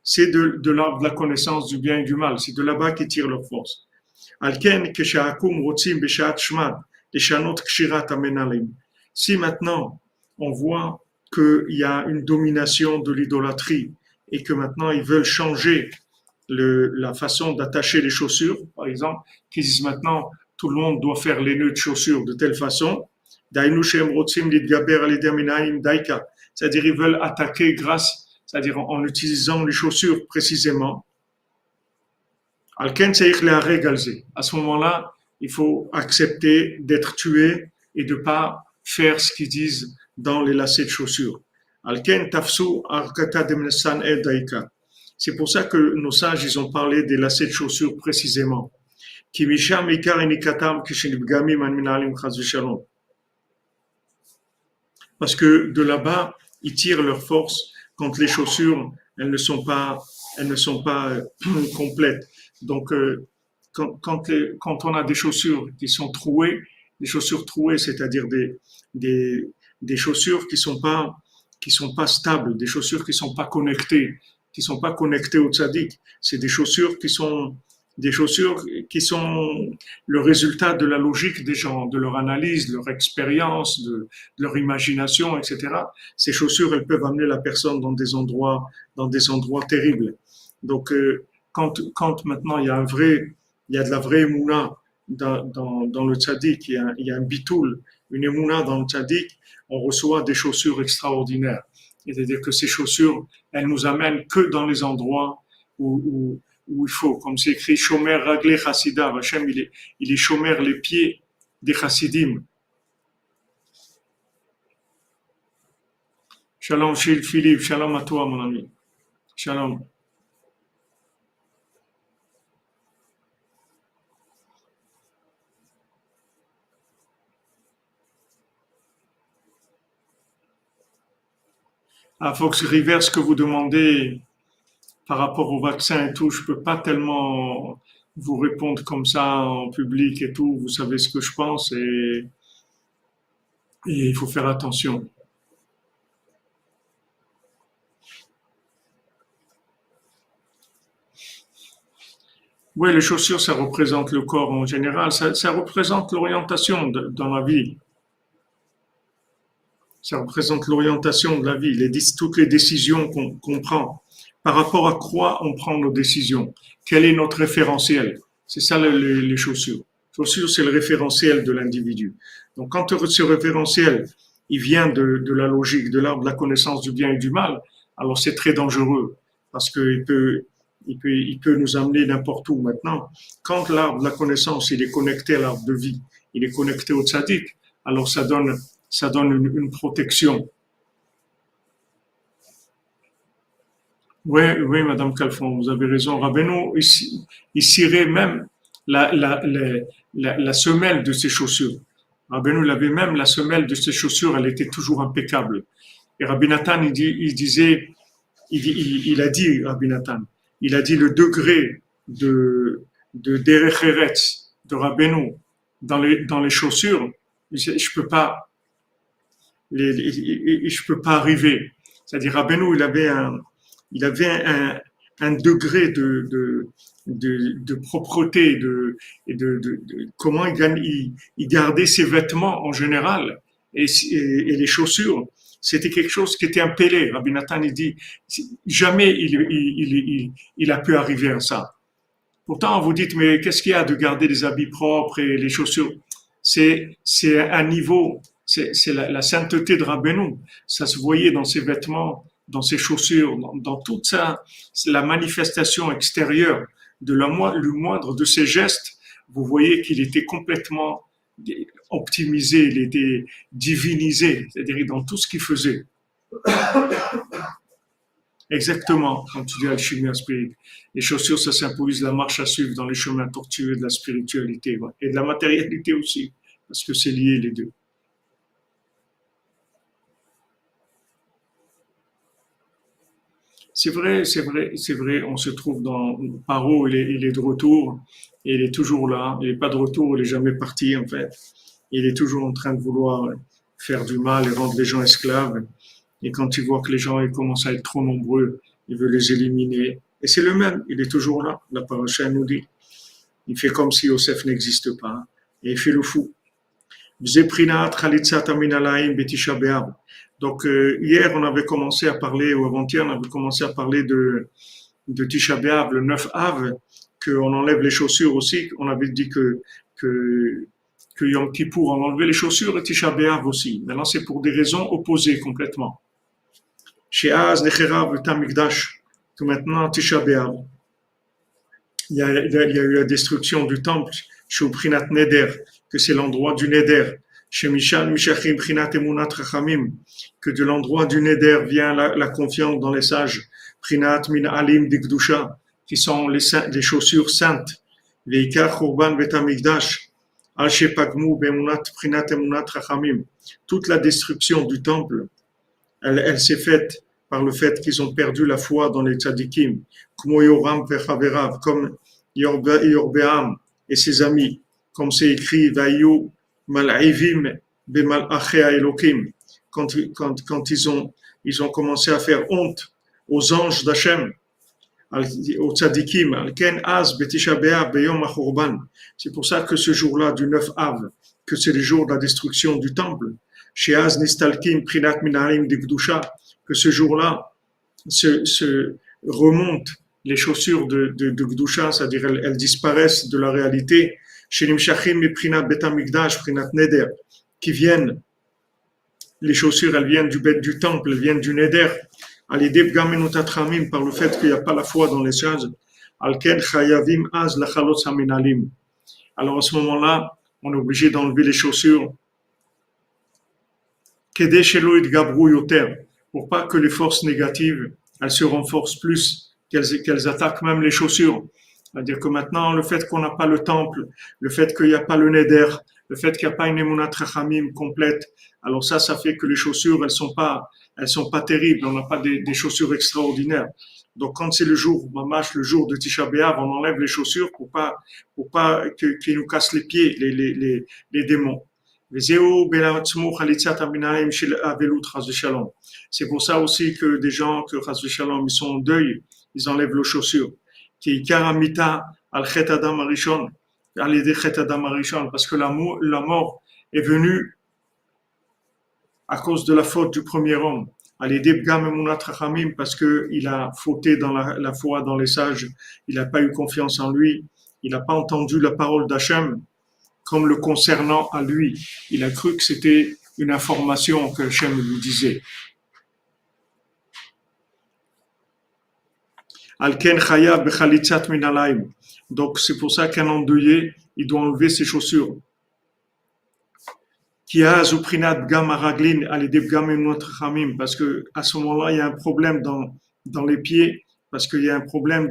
c'est de l'arbre de la connaissance du bien et du mal. C'est de là-bas qu'ils tirent leur force. Si maintenant, on voit qu'il y a une domination de l'idolâtrie et que maintenant ils veulent changer la façon d'attacher les chaussures, par exemple, qui disent maintenant tout le monde doit faire les nœuds de chaussures de telle façon. C'est-à-dire ils veulent attaquer c'est-à-dire en utilisant les chaussures précisément. À ce moment-là, il faut accepter d'être tué et de ne pas faire ce qu'ils disent dans les lacets de chaussures. C'est pour ça que nos sages, ils ont parlé des lacets de chaussures précisément. Parce que de là-bas, ils tirent leur force quand les chaussures, elles ne sont pas complètes. Donc, quand on a des chaussures qui sont trouées, des chaussures trouées, c'est-à-dire des chaussures qui sont pas stables, des chaussures qui sont pas connectées au tzaddik. C'est des chaussures qui sont le résultat de la logique des gens, de leur analyse, de leur expérience, de leur imagination, etc. Ces chaussures, elles peuvent amener la personne dans des endroits terribles. Donc, quand maintenant il y a de la vraie émouna dans le tzaddik, il y a un bitoul, une émouna dans le tzaddik, on reçoit des chaussures extraordinaires. C'est-à-dire que ces chaussures, elles nous amènent que dans les endroits où il faut, comme c'est écrit, Shomer Raglé Chassidav, Hachem, il est Shomer les pieds des Chassidim. Shalom Philippe, shalom à toi mon ami. Shalom. À Fox River, ce que vous demandez par rapport au vaccin et tout, je peux pas tellement vous répondre comme ça en public et tout. Vous savez ce que je pense et il faut faire attention. Oui, les chaussures, ça représente le corps en général. Ça représente l'orientation dans la vie. Ça représente l'orientation de la vie, toutes les décisions qu'on prend. Par rapport à quoi on prend nos décisions? Quel est notre référentiel? C'est ça les chaussures. Les chaussures, c'est le référentiel de l'individu. Donc quand ce référentiel, il vient de la logique, de l'arbre de la connaissance du bien et du mal, alors c'est très dangereux parce qu'il peut nous amener n'importe où maintenant. Quand l'arbre de la connaissance, il est connecté à l'arbre de vie, il est connecté au tzaddik, alors ça donne une protection. Oui, Madame Calfon, vous avez raison. Rabbeinu, il cirait même la semelle de ses chaussures. Rabbeinu, il avait même la semelle de ses chaussures, elle était toujours impeccable. Et Rabbi Nathan, il a dit, Rabbi Nathan, il a dit le degré de Derech Eretz, de Rabbeinu, dans les chaussures, je peux pas arriver. C'est-à-dire, Rabbeinu, il avait un degré de propreté, comment il gardait ses vêtements en général et les chaussures. C'était quelque chose qui était impellé. Rabbi Nathan, il dit, jamais il a pu arriver à ça. Pourtant, vous dites, mais qu'est-ce qu'il y a de garder les habits propres et les chaussures? C'est un niveau, c'est la sainteté de Rabbeinu. Ça se voyait dans ses vêtements, dans ses chaussures, dans toute la manifestation extérieure le moindre de ses gestes. Vous voyez qu'il était complètement optimisé, il était divinisé, c'est-à-dire dans tout ce qu'il faisait. Exactement, quand tu dis alchimie spirituelle. Les chaussures, ça symbolise la marche à suivre dans les chemins tortueux de la spiritualité et de la matérialité aussi, parce que c'est lié les deux. C'est vrai, on se trouve dans Paro, il est de retour, et il est toujours là, il n'est pas de retour, il n'est jamais parti en fait. Il est toujours en train de vouloir faire du mal et rendre les gens esclaves. Et quand il voit que les gens ils commencent à être trop nombreux, il veut les éliminer. Et c'est le même, il est toujours là, la paracha nous dit. Il fait comme si Yosef n'existe pas, et il fait le fou. Donc hier on avait commencé à parler, ou avant-hier on avait commencé à parler de de Tisha B'Av, le 9 Av, qu'on enlève les chaussures aussi. On avait dit que Yom Kippour, on enlevait les chaussures et Tisha B'Av aussi. Maintenant, c'est pour des raisons opposées complètement. Chez Az, Necherav, Tamikdash, que maintenant, Tisha B'Av, il y a eu la destruction du temple, chez Prinat Neder, que c'est l'endroit du Neder. Chez Mishan, Mishachim, Prinat Emunat Rachamim, que de l'endroit du Neder vient la confiance dans les sages. Prinat Min Alim Dikdusha, qui sont les chaussures saintes. Veikar Churban Betamikdash, Al Shepagmu Bemunat Prinat Emunat Rachamim. Toute la destruction du temple, elle s'est faite par le fait qu'ils ont perdu la foi dans les tzadikim, comme Yorbeam et ses amis, comme c'est écrit, Vayu mal'ivim bemal'achea Elokim, quand ils ont commencé à faire honte aux anges d'Hachem, aux tzadikim, al-ken az betisha b'av beyom ha'churban. C'est pour ça que ce jour-là du 9 Av, que c'est le jour de la destruction du temple, chez az nistalkim prinat minarim de Gdusha, que ce jour-là se remontent les chaussures de Gdusha, c'est-à-dire elles disparaissent de la réalité, chez Nimshachim et Prinat Betamikdash, Prinat Neder, qui viennent, les chaussures, elles viennent du temple, elles viennent du Neder, par le fait qu'il n'y a pas la foi dans les choses, Alken Chayavim Az Lachalot Saminalim. Alors à ce moment-là, on est obligé d'enlever les chaussures, Kedesh Eloïd Gabru Yoter, pour pas que les forces négatives, elles se renforcent plus, qu'elles attaquent même les chaussures. C'est-à-dire que maintenant, le fait qu'on n'a pas le temple, le fait qu'il n'y a pas le neder, le fait qu'il n'y a pas une emunat rachamim complète, alors ça fait que les chaussures, elles sont pas terribles. On n'a pas des chaussures extraordinaires. Donc, quand c'est le jour, mamash, le jour de Tisha B'Av, on enlève les chaussures pour pas qu'ils nous cassent les pieds, les démons. C'est pour ça aussi que des gens que Chas v'Shalom, ils sont en deuil, ils enlèvent leurs chaussures. Parce que la mort est venue à cause de la faute du premier homme. Parce qu'il a fauté dans la foi, dans les sages, il n'a pas eu confiance en lui, il n'a pas entendu la parole d'Hachem comme le concernant à lui. Il a cru que c'était une information que Hachem lui disait. Donc c'est pour ça qu'un endeuillé, il doit enlever ses chaussures. Parce que à ce moment-là, il y a un problème dans les pieds, parce qu'il y a un problème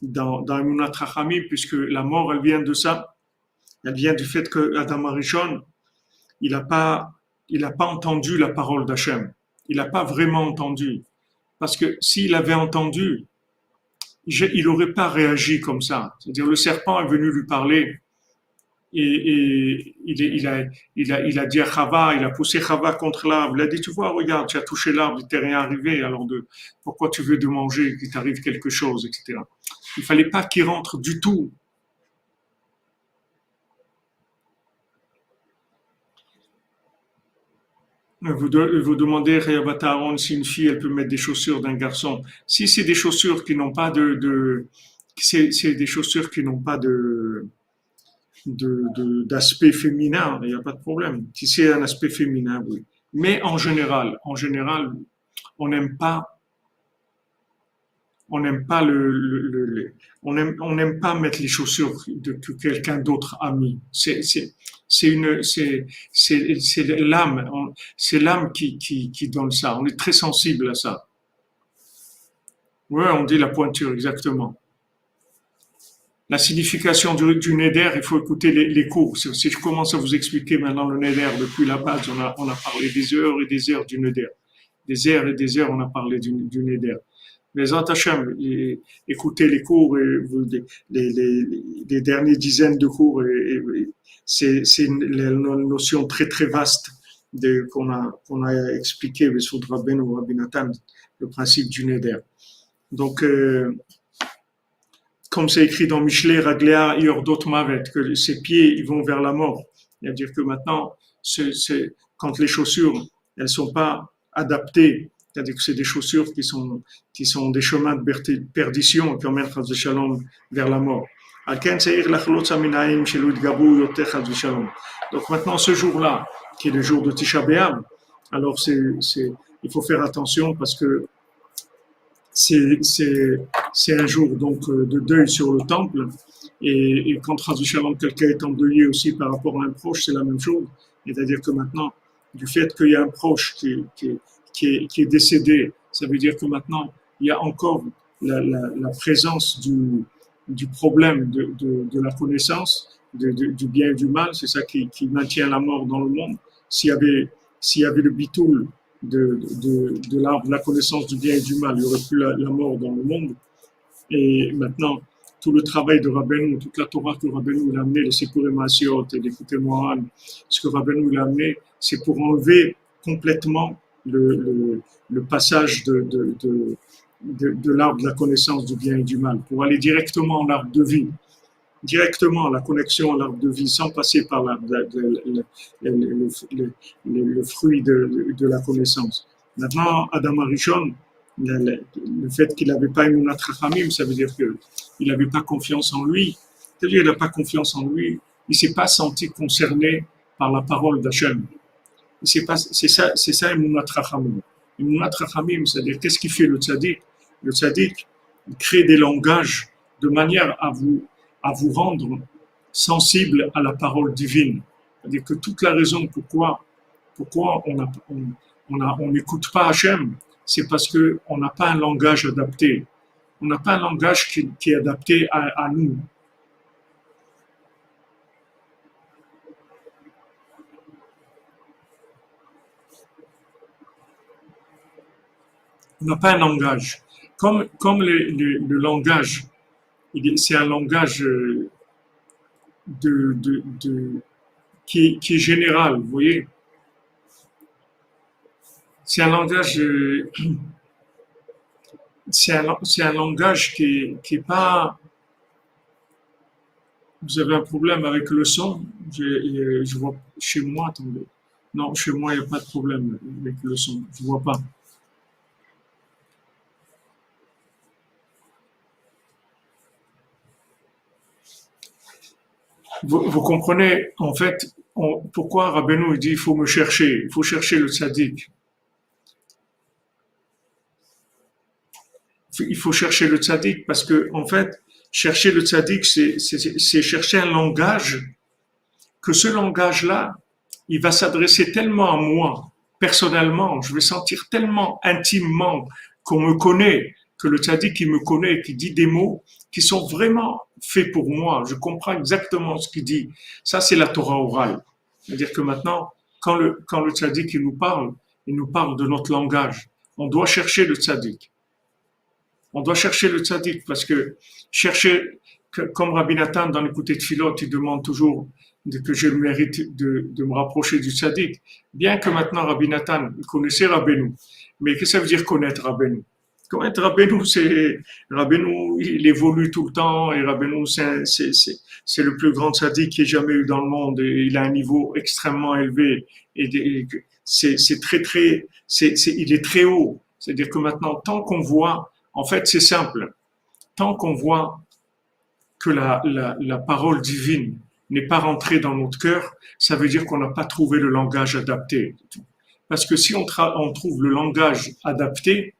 dans Emunat Rachamim, puisque la mort, elle vient de ça. Elle vient du fait que Adam Arishon, il n'a pas entendu la parole d'Hachem. Il n'a pas vraiment entendu. Parce que s'il avait entendu, il n'aurait pas réagi comme ça. C'est-à-dire, le serpent est venu lui parler et il a dit à Chava, il a poussé Chava contre l'arbre. Il a dit, tu vois, regarde, tu as touché l'arbre, il t'est rien arrivé, alors pourquoi tu veux de manger, qu'il t'arrive quelque chose, etc. Il fallait pas qu'il rentre du tout. Vous demandez, Rayabata Aaron, si une fille, elle peut mettre des chaussures d'un garçon. Si c'est des chaussures qui n'ont pas c'est des chaussures qui n'ont pas d'aspect féminin, il n'y a pas de problème. Si c'est un aspect féminin, oui. Mais en général, on n'aime pas on n'aime pas mettre les chaussures que quelqu'un d'autre a mis. C'est l'âme, c'est l'âme qui donne ça. On est très sensible à ça. Ouais, on dit la pointure, exactement. La signification du neder, il faut écouter les cours. Si je commence à vous expliquer maintenant le neder depuis la base, on a parlé des heures et des heures du neder. Des heures et des heures, on a parlé du neder. Mais Hachem, écoutez les cours, et les dernières dizaines de cours, c'est une notion très très vaste qu'on a expliqué, Bessoud Rabbeinu ou Rabbi Natan, le principe du neder. Donc, comme c'est écrit dans Mishlei, Raglea Yordot Mavet, que ses pieds ils vont vers la mort. C'est-à-dire que maintenant, quand les chaussures elles sont pas adaptées, c'est-à-dire que c'est des chaussures qui sont des chemins de perdition qui emmènent Chas Shalom vers la mort. Donc maintenant, ce jour-là, qui est le jour de Tisha B'Av, alors il faut faire attention parce que c'est un jour donc de deuil sur le temple. Et quand Shalom, quelqu'un est endeuillé aussi par rapport à un proche, c'est la même chose. C'est-à-dire que maintenant, du fait qu'il y a un proche qui est décédé, ça veut dire que maintenant, il y a encore la présence du problème de la connaissance, du bien et du mal. C'est ça qui maintient la mort dans le monde. S'il y avait le bitoul de l'arbre de la connaissance du bien et du mal, il n'y aurait plus la mort dans le monde. Et maintenant, tout le travail de Rabbeinu, toute la Torah que Rabbeinu a amené, les Sikurim Maasiot et les Likutei Moharan, ce que Rabbeinu a amené, c'est pour enlever complètement le passage de l'arbre de la connaissance du bien et du mal, pour aller directement à l'arbre de vie, directement la connexion à l'arbre de vie, sans passer par le fruit de la connaissance. Maintenant, Adam Arishon, le fait qu'il n'avait pas Emunat Chachamim, ça veut dire qu'il n'avait pas confiance en lui. C'est-à-dire qu'il n'a pas confiance en lui. Il ne s'est pas senti concerné par la parole d'Hachem. C'est ça Emunat Chachamim. Emunat Chachamim, c'est-à-dire qu'est-ce qu'il fait le tzaddik? Le tzaddik, il crée des langages de manière à vous rendre sensible à la parole divine. C'est-à-dire que toute la raison pourquoi on n'écoute pas Hachem, c'est parce qu'on n'a pas un langage adapté. On n'a pas un langage qui est adapté à nous. On n'a pas un langage. Comme le langage, c'est un langage qui est général, vous voyez. C'est un langage, c'est un langage qui est pas. Vous avez un problème avec le son? Je vois chez moi, attendez. Non, chez moi il n'y a pas de problème avec le son. Je vois pas. Vous comprenez, en fait, pourquoi Rabbeinu dit il faut me chercher, il faut chercher le tzaddik. Il faut chercher le tzaddik parce que, en fait, chercher le tzaddik, c'est chercher un langage, que ce langage-là, il va s'adresser tellement à moi, personnellement, je vais sentir tellement intimement qu'on me connaît, que le tzaddik, il me connaît, qui dit des mots qui sont vraiment faits pour moi. Je comprends exactement ce qu'il dit. Ça, c'est la Torah orale. C'est-à-dire que maintenant, quand le tzaddik, il nous parle de notre langage. On doit chercher le tzaddik. On doit chercher le tzaddik parce que comme Rabbi Nathan dans l'écouté de Philot, il demande toujours que j'ai le mérite de me rapprocher du tzaddik. Bien que maintenant Rabbi Nathan connaissait Rabbeinu. Mais qu'est-ce que ça veut dire connaître Rabbeinu? Connaître Rabbeinu, Rabbeinu, il évolue tout le temps et Rabbeinu, c'est le plus grand tzaddik qu'il y ait jamais eu dans le monde et il a un niveau extrêmement élevé et il est très haut. C'est-à-dire que maintenant, tant qu'on voit, en fait, c'est simple, tant qu'on voit que la parole divine n'est pas rentrée dans notre cœur, ça veut dire qu'on n'a pas trouvé le langage adapté. Parce que si on trouve le langage adapté,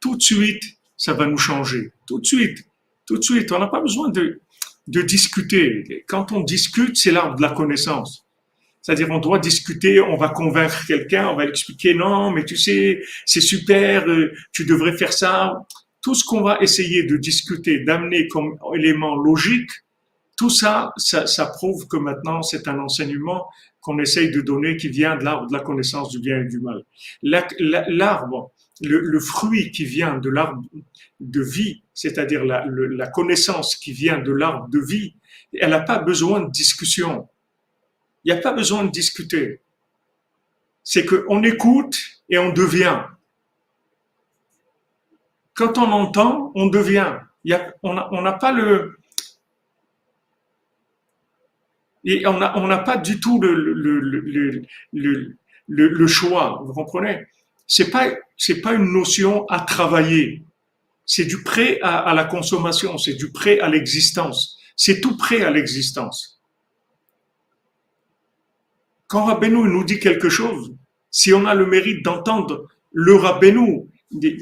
tout de suite, ça va nous changer. Tout de suite. On n'a pas besoin de discuter. Quand on discute, c'est l'arbre de la connaissance. C'est-à-dire, on doit discuter, on va convaincre quelqu'un, on va expliquer, non, mais tu sais, c'est super, tu devrais faire ça. Tout ce qu'on va essayer de discuter, d'amener comme élément logique, tout ça prouve que maintenant, c'est un enseignement qu'on essaye de donner qui vient de l'arbre de la connaissance du bien et du mal. L'arbre, le fruit qui vient de l'arbre de vie, c'est-à-dire la connaissance qui vient de l'arbre de vie, elle n'a pas besoin de discussion. Il n'y a pas besoin de discuter. C'est qu'on écoute et on devient. Quand on entend, on devient. On n'a pas le... Et on n'a pas du tout le choix, vous comprenez? C'est pas une notion à travailler. C'est du prêt à la consommation, c'est du prêt à l'existence. C'est tout prêt à l'existence. Quand Rabbeinu nous dit quelque chose, si on a le mérite d'entendre le Rabbeinu,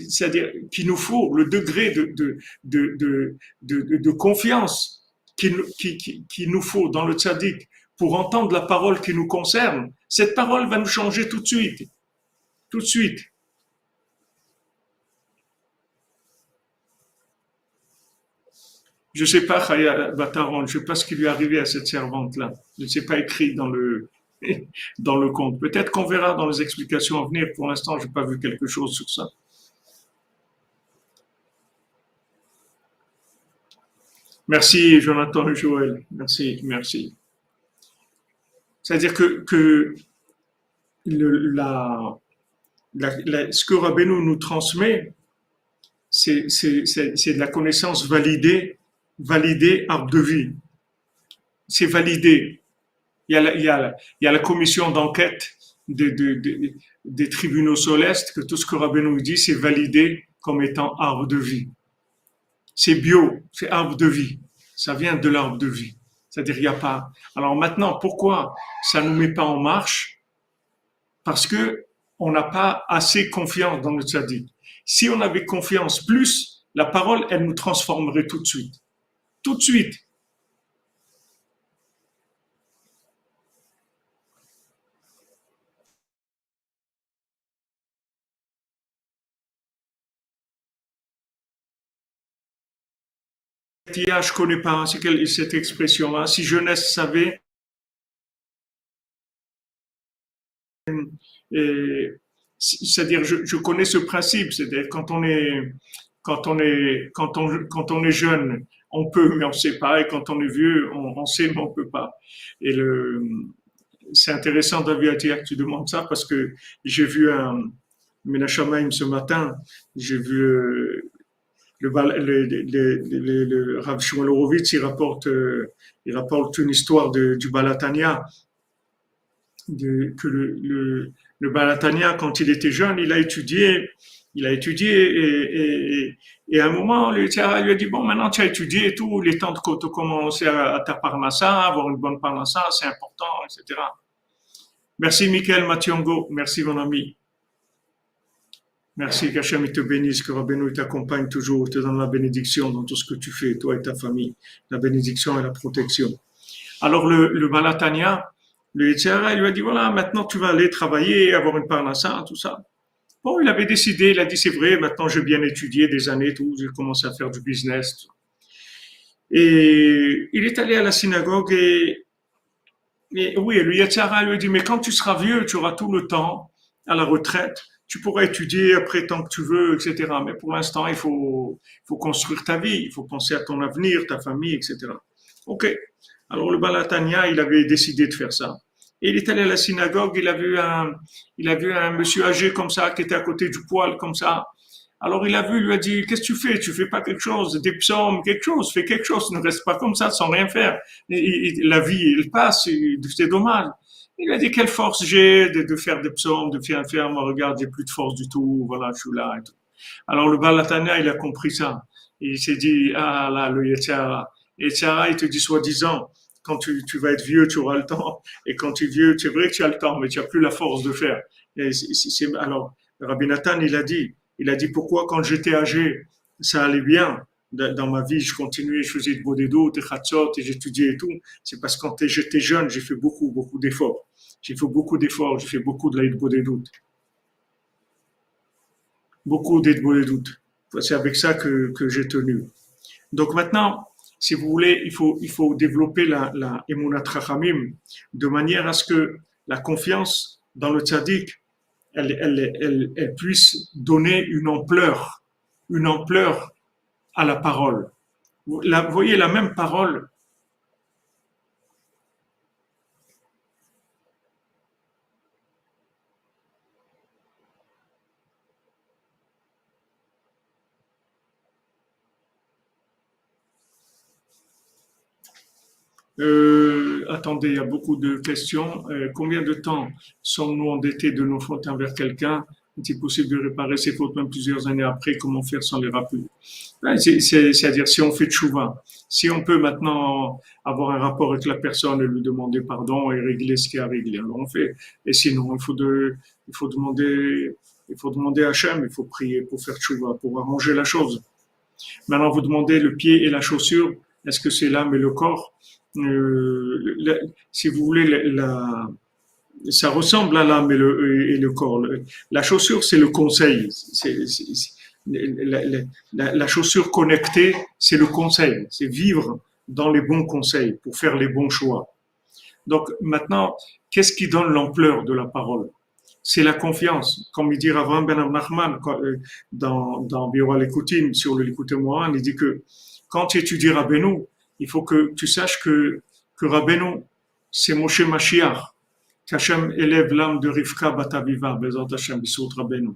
c'est-à-dire qu'il nous faut le degré de confiance qu'il nous faut dans le tzaddik pour entendre la parole qui nous concerne, cette parole va nous changer tout de suite. Tout de suite. Je ne sais pas, Chaya Bataron, je ne sais pas ce qui lui est arrivé à cette servante-là. Je ne sais pas écrit dans le compte. Peut-être qu'on verra dans les explications à venir. Pour l'instant, je n'ai pas vu quelque chose sur ça. Merci, Jonathan et Joël. Merci, merci. C'est-à-dire que ce que Rabbeinu nous transmet, c'est de la connaissance validée arbre de vie. C'est validé. Il y a la commission d'enquête des tribunaux célestes, que tout ce que Rabbeinu nous dit, c'est validé comme étant arbre de vie. C'est bio, c'est arbre de vie. Ça vient de l'arbre de vie. C'est-à-dire, il n'y a pas. Alors maintenant, pourquoi ça ne nous met pas en marche? Parce que on n'a pas assez confiance dans le tzaddik. Si on avait confiance plus, la parole, elle nous transformerait tout de suite. Tout de suite. Je connais pas, c'est quelle cette expression-là. Si jeunesse savait, c'est-à-dire, je connais ce principe, c'est-à-dire quand on est jeune, on peut, mais on sait pas, et quand on est vieux, on sait, mais on peut pas. Et c'est intéressant, David Atia, que tu demandes ça, parce que j'ai vu un Menachamaim ce matin, j'ai vu le Rav Shmuel Horowitz, il rapporte une histoire du Balatania, que le Balatania, quand il était jeune, il a étudié et à un moment, lui a dit, bon, maintenant tu as étudié et tout, il est temps de commencer à ta parnassa, avoir une bonne parnassa, c'est important, etc. Merci Michael Mathiongo, merci mon ami. Merci qu'Hachem te bénisse, que Rabbeinu t'accompagne toujours, te donne la bénédiction dans tout ce que tu fais, toi et ta famille, la bénédiction et la protection. Alors le Balatania, le Yetzirah, il lui a dit, voilà, maintenant tu vas aller travailler, avoir une parnassa, tout ça. Bon, il avait décidé, il a dit, c'est vrai, maintenant j'ai bien étudié des années, tout, j'ai commencé à faire du business. Tout. Et il est allé à la synagogue et oui, le Yetzirah lui a dit, mais quand tu seras vieux, tu auras tout le temps à la retraite, tu pourras étudier après tant que tu veux, etc. Mais pour l'instant, il faut construire ta vie, il faut penser à ton avenir, ta famille, etc. Ok. Alors le Balatania, il avait décidé de faire ça. Et il est allé à la synagogue, il a vu un monsieur âgé comme ça, qui était à côté du poêle, comme ça. Alors il a vu, il lui a dit, qu'est-ce que tu fais? Tu fais pas quelque chose, des psaumes, quelque chose, fais quelque chose, ne reste pas comme ça sans rien faire. La vie, elle passe, c'est dommage. Il a dit, quelle force j'ai de faire des psaumes, de faire, moi regarde, j'ai plus de force du tout, voilà, je suis là et tout. Alors le Balatania, il a compris ça. Il s'est dit, ah là, le Yetzirah. Yetzirah, il te dit soi-disant, quand tu vas être vieux, tu auras le temps. Et quand tu es vieux, c'est vrai que tu as le temps, mais tu n'as plus la force de faire. Alors, Rabbi Nathan, il a dit pourquoi quand j'étais âgé, ça allait bien. Dans ma vie, je continuais, je faisais de bodédot, de chatzot, et j'étudiais et tout. C'est parce que quand j'étais jeune, j'ai fait beaucoup d'efforts. J'ai fait beaucoup d'efforts, j'ai fait beaucoup de l'aide bodédot. Beaucoup d'aide bodédot. C'est avec ça que j'ai tenu. Donc maintenant, si vous voulez, il faut développer la Emunat Chachamim de manière à ce que la confiance dans le tzaddik, elle puisse donner une ampleur à la parole. Vous voyez la même parole. Attendez, il y a beaucoup de questions. Combien de temps sommes-nous endettés de nos fautes envers quelqu'un est-il possible de réparer ses fautes même plusieurs années après? Comment faire sans les rappeler? C'est-à-dire, si on fait tchouva, si on peut maintenant avoir un rapport avec la personne et lui demander pardon et régler ce qui a réglé, alors on fait. Et sinon, il faut demander à Hachem, il faut prier pour faire tchouva, pour arranger la chose. Maintenant, vous demandez le pied et la chaussure, est-ce que c'est l'âme et le corps? Si vous voulez, ça ressemble à l'âme et le corps. La chaussure, c'est le conseil. La chaussure connectée, c'est le conseil. C'est vivre dans les bons conseils pour faire les bons choix. Donc maintenant, qu'est-ce qui donne l'ampleur de la parole? C'est la confiance. Comme il dit Avraham ben Nachman dans Biora Likutim, sur le Likutim Moran, il dit que quand tu étudies Rabbeinu, il faut que tu saches que Rabbeinu, c'est Moshe Mashiach, qu'Hachem élève l'âme de Rivka Bataviva, Bezat Hachem, Bissout Rabbeinu.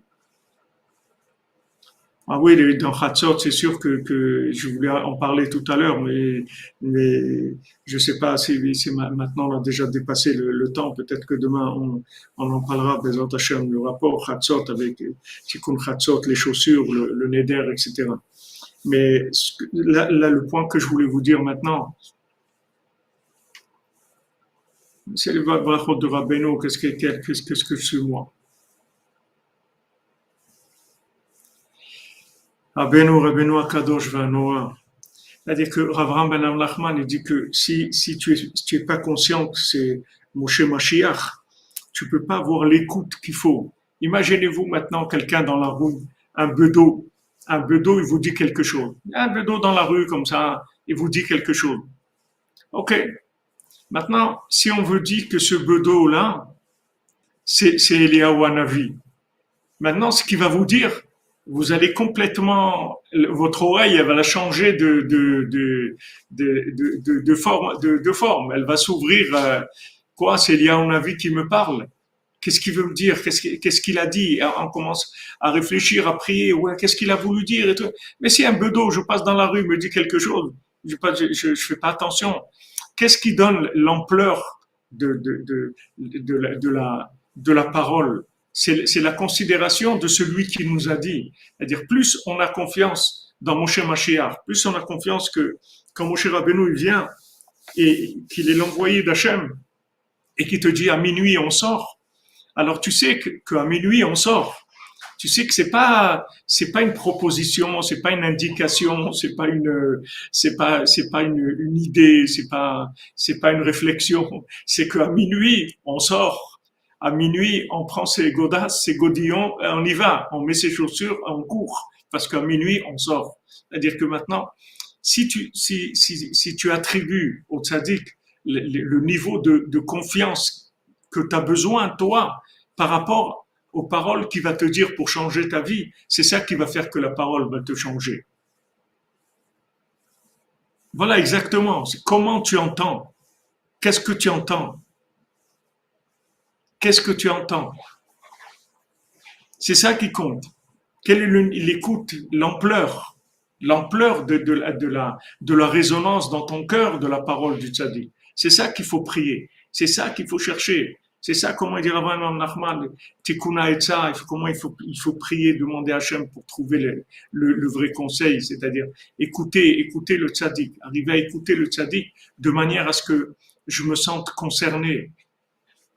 Ah oui, dans Chatzot, c'est sûr que je voulais en parler tout à l'heure, mais je sais pas si maintenant on a déjà dépassé le temps. Peut-être que demain on en parlera, Bezat Hachem, le rapport Chatzot avec Tikkun Chatzot, les chaussures, le neder, etc. Mais là, le point que je voulais vous dire maintenant, c'est le brachot de Rabbeinu. Qu'est-ce que je suis moi? Rabbeinu Akadosh Vanoa. C'est-à-dire que Avraham ben Nachman, il dit que si tu es pas conscient que c'est Moshe Mashiach, tu peux pas avoir l'écoute qu'il faut. Imaginez-vous maintenant quelqu'un dans la rue, un bedeau, il vous dit quelque chose. Un bedeau dans la rue comme ça, il vous dit quelque chose. Ok. Maintenant, si on veut dire que ce bedeau-là, c'est Eliyahu Hanavi. Maintenant, ce qu'il va vous dire, vous allez complètement, votre oreille, elle va la changer de forme. Elle va s'ouvrir. Quoi, c'est Eliyahu Hanavi qui me parle. Qu'est-ce qu'il veut me dire? Qu'est-ce qu'il a dit? On commence à réfléchir, à prier. Ouais, qu'est-ce qu'il a voulu dire et tout. Mais si un bedeau, je passe dans la rue, me dit quelque chose, je fais pas attention. Qu'est-ce qui donne l'ampleur de la parole? C'est la considération de celui qui nous a dit. C'est-à-dire, plus on a confiance dans Moshe Mashiach, plus on a confiance que quand Moshe Rabbeinu vient et qu'il est l'envoyé d'Hachem et qu'il te dit à minuit on sort, alors tu sais qu'à minuit on sort. Tu sais que c'est pas une proposition, c'est pas une indication, c'est pas une idée, c'est pas une réflexion. C'est qu'à minuit on sort. À minuit, on prend ses godasses, ses godillons, et on y va. On met ses chaussures, on court. Parce qu'à minuit, on sort. C'est-à-dire que maintenant, si tu attribues au tzaddik le niveau de confiance que tu as besoin, toi, par rapport aux paroles qu'il va te dire pour changer ta vie, c'est ça qui va faire que la parole va te changer. Voilà exactement. C'est comment tu entends. Qu'est-ce que tu entends? Qu'est-ce que tu entends? C'est ça qui compte. Quelle est l'écoute, l'ampleur de la résonance dans ton cœur de la parole du tzaddik. C'est ça qu'il faut prier. C'est ça qu'il faut chercher. C'est ça, comment dire avant Nachman, Tikuna et ça, comment il faut prier, demander à Hachem pour trouver le vrai conseil, c'est-à-dire écouter le tzaddik, arriver à écouter le tzaddik de manière à ce que je me sente concerné.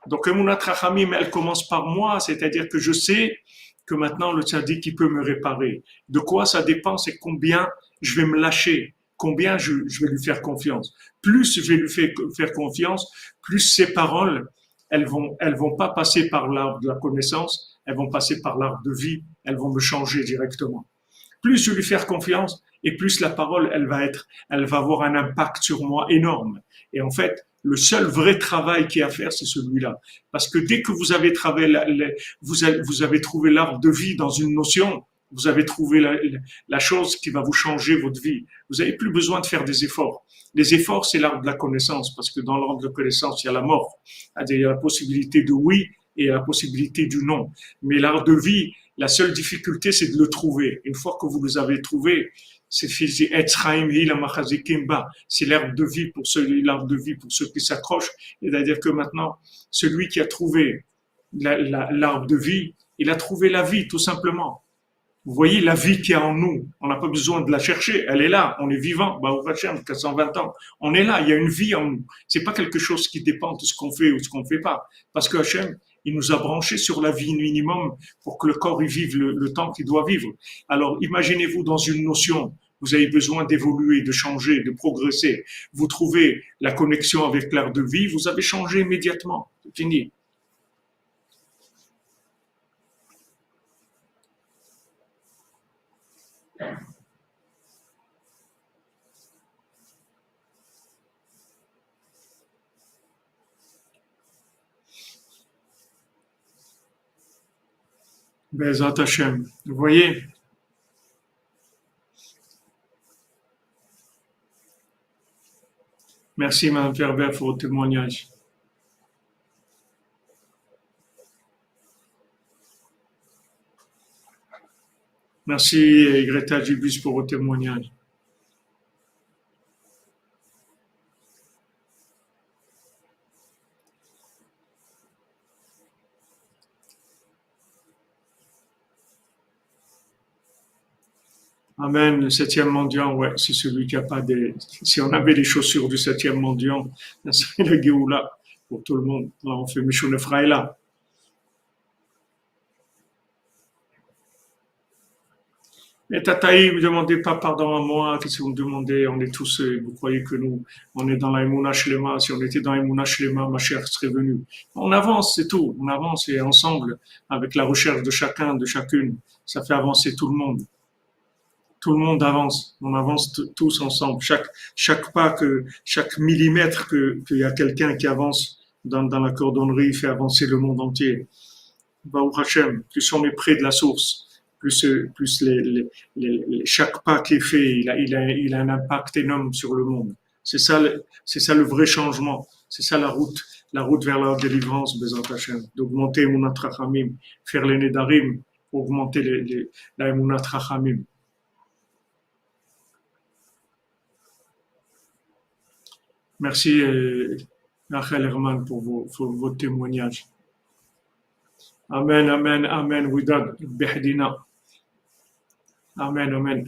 Donc, Emunat Rachamim, elle commence par moi, c'est-à-dire que je sais que maintenant le tzaddik, il peut me réparer. De quoi ça dépend, c'est combien je vais me lâcher, combien je vais lui faire confiance. Plus je vais lui faire confiance, plus ses paroles, elles vont pas passer par l'arbre de la connaissance, elles vont passer par l'arbre de vie, elles vont me changer directement. Plus je vais lui faire confiance, et plus la parole, elle va avoir un impact sur moi énorme. Et en fait, le seul vrai travail qu'il y a à faire, c'est celui-là. Parce que dès que vous avez travaillé, vous avez trouvé l'arbre de vie dans une notion, vous avez trouvé la chose qui va vous changer votre vie. Vous n'avez plus besoin de faire des efforts. Les efforts, c'est l'arbre de la connaissance, parce que dans l'arbre de la connaissance, il y a la mort. Il y a la possibilité de oui et la possibilité du non. Mais l'arbre de vie, la seule difficulté, c'est de le trouver. Une fois que vous les avez trouvé, c'est l'arbre de vie pour ceux qui s'accrochent. C'est-à-dire que maintenant, celui qui a trouvé l'arbre de vie, Il a trouvé la vie, tout simplement. Vous voyez la vie qui est en nous. On n'a pas besoin de la chercher. Elle est là. On est vivant. Baruch Hashem, 420 ans. On est là. Il y a une vie en nous. C'est pas quelque chose qui dépend de ce qu'on fait ou ce qu'on fait pas. Parce que Hashem, il nous a branchés sur la vie minimum pour que le corps y vive le temps qu'il doit vivre. Alors, imaginez-vous dans une notion. Vous avez besoin d'évoluer, de changer, de progresser. Vous trouvez la connexion avec l'air de vie. Vous avez changé immédiatement. C'est fini. Bezat Hashem. Vous voyez? Merci, Mme Ferber, pour votre témoignage. Merci, Greta Gibus, pour votre témoignage. Amen, le septième mendiant, ouais, c'est celui qui a pas des. Si on avait les chaussures du septième mendiant, ça serait la Géoula pour tout le monde. Là, on fait Mishon Efraïla. Mais Tataï, ne demandez pas pardon à moi, qu'est-ce que vous me demandez? On est tous, vous croyez que nous, on est dans la Emouna Shlema. Si on était dans la Emouna Shlema, ma chère serait venue. On avance, c'est tout. On avance et ensemble, avec la recherche de chacun, de chacune, ça fait avancer tout le monde. Tout le monde avance, on avance tous ensemble. Chaque pas, chaque millimètre qu'il y a quelqu'un qui avance dans la cordonnerie fait avancer le monde entier. Baruch Hashem, plus on est près de la source, plus chaque pas qui est fait, il a un impact énorme sur le monde. C'est ça le vrai changement. C'est ça la route vers la délivrance, Bezat Hashem. D'augmenter Emunat Rachamim, faire les Nedarim, augmenter la Emunat Rachamim. Merci, Rachel Herman, pour vos témoignages. Amen, amen, amen, Widad, Behdina. Amen, amen.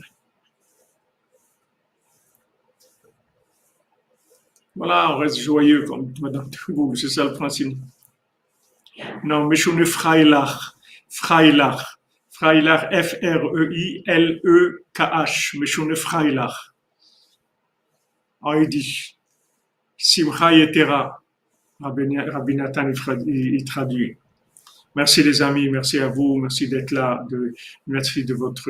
Voilà, on reste joyeux comme Madame Touboul, c'est ça le principe. Non, mais je suis Freilach, Freilach, F-R-E-I-L-E-K-H, mais je suis Freilach. En yiddish. Simcha Yetera, Rabbi Nathan il traduit. Merci les amis, merci à vous, merci d'être là, merci de votre